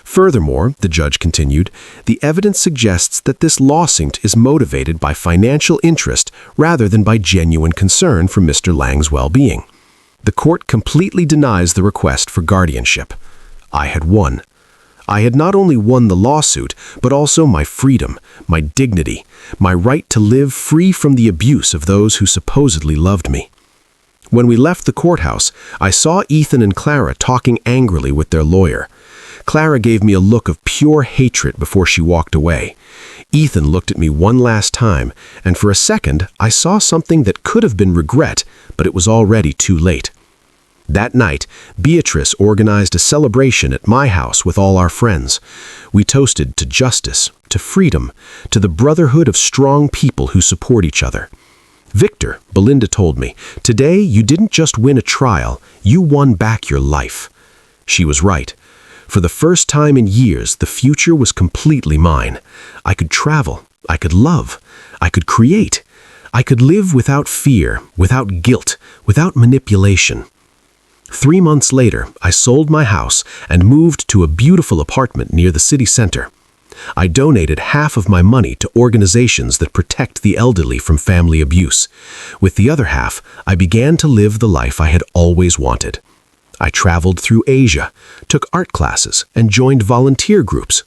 Furthermore, the judge continued, the evidence suggests that this lawsuit is motivated by financial interest rather than by genuine concern for Mr. Lang's well-being. The court completely denies the request for guardianship. I had won. I had not only won the lawsuit, but also my freedom, my dignity, my right to live free from the abuse of those who supposedly loved me. When we left the courthouse, I saw Ethan and Clara talking angrily with their lawyer. Clara gave me a look of pure hatred before she walked away. Ethan looked at me one last time, and for a second I saw something that could have been regret, but it was already too late. That night, Beatrice organized a celebration at my house with all our friends. We toasted to justice, to freedom, to the brotherhood of strong people who support each other. Victor, Belinda told me, today you didn't just win a trial, you won back your life. She was right. For the first time in years, the future was completely mine. I could travel, I could love, I could create. I could live without fear, without guilt, without manipulation. 3 months later, I sold my house and moved to a beautiful apartment near the city center. I donated half of my money to organizations that protect the elderly from family abuse. With the other half, I began to live the life I had always wanted. I traveled through Asia, took art classes, and joined volunteer groups.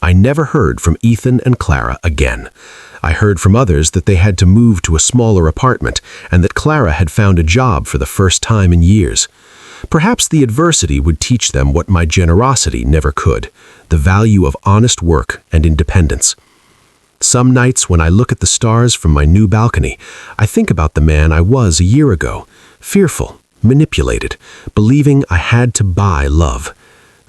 I never heard from Ethan and Clara again. I heard from others that they had to move to a smaller apartment and that Clara had found a job for the first time in years. Perhaps the adversity would teach them what my generosity never could, the value of honest work and independence. Some nights when I look at the stars from my new balcony, I think about the man I was a year ago, fearful, manipulated, believing I had to buy love.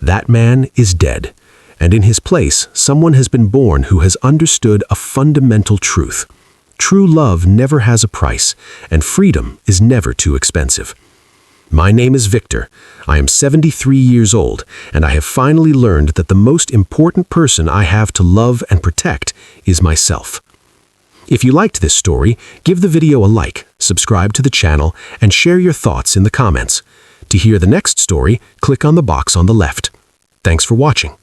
That man is dead, and in his place, someone has been born who has understood a fundamental truth. True love never has a price, and freedom is never too expensive. My name is Victor. I am 73 years old, and I have finally learned that the most important person I have to love and protect is myself. If you liked this story, give the video a like, subscribe to the channel, and share your thoughts in the comments. To hear the next story, click on the box on the left. Thanks for watching.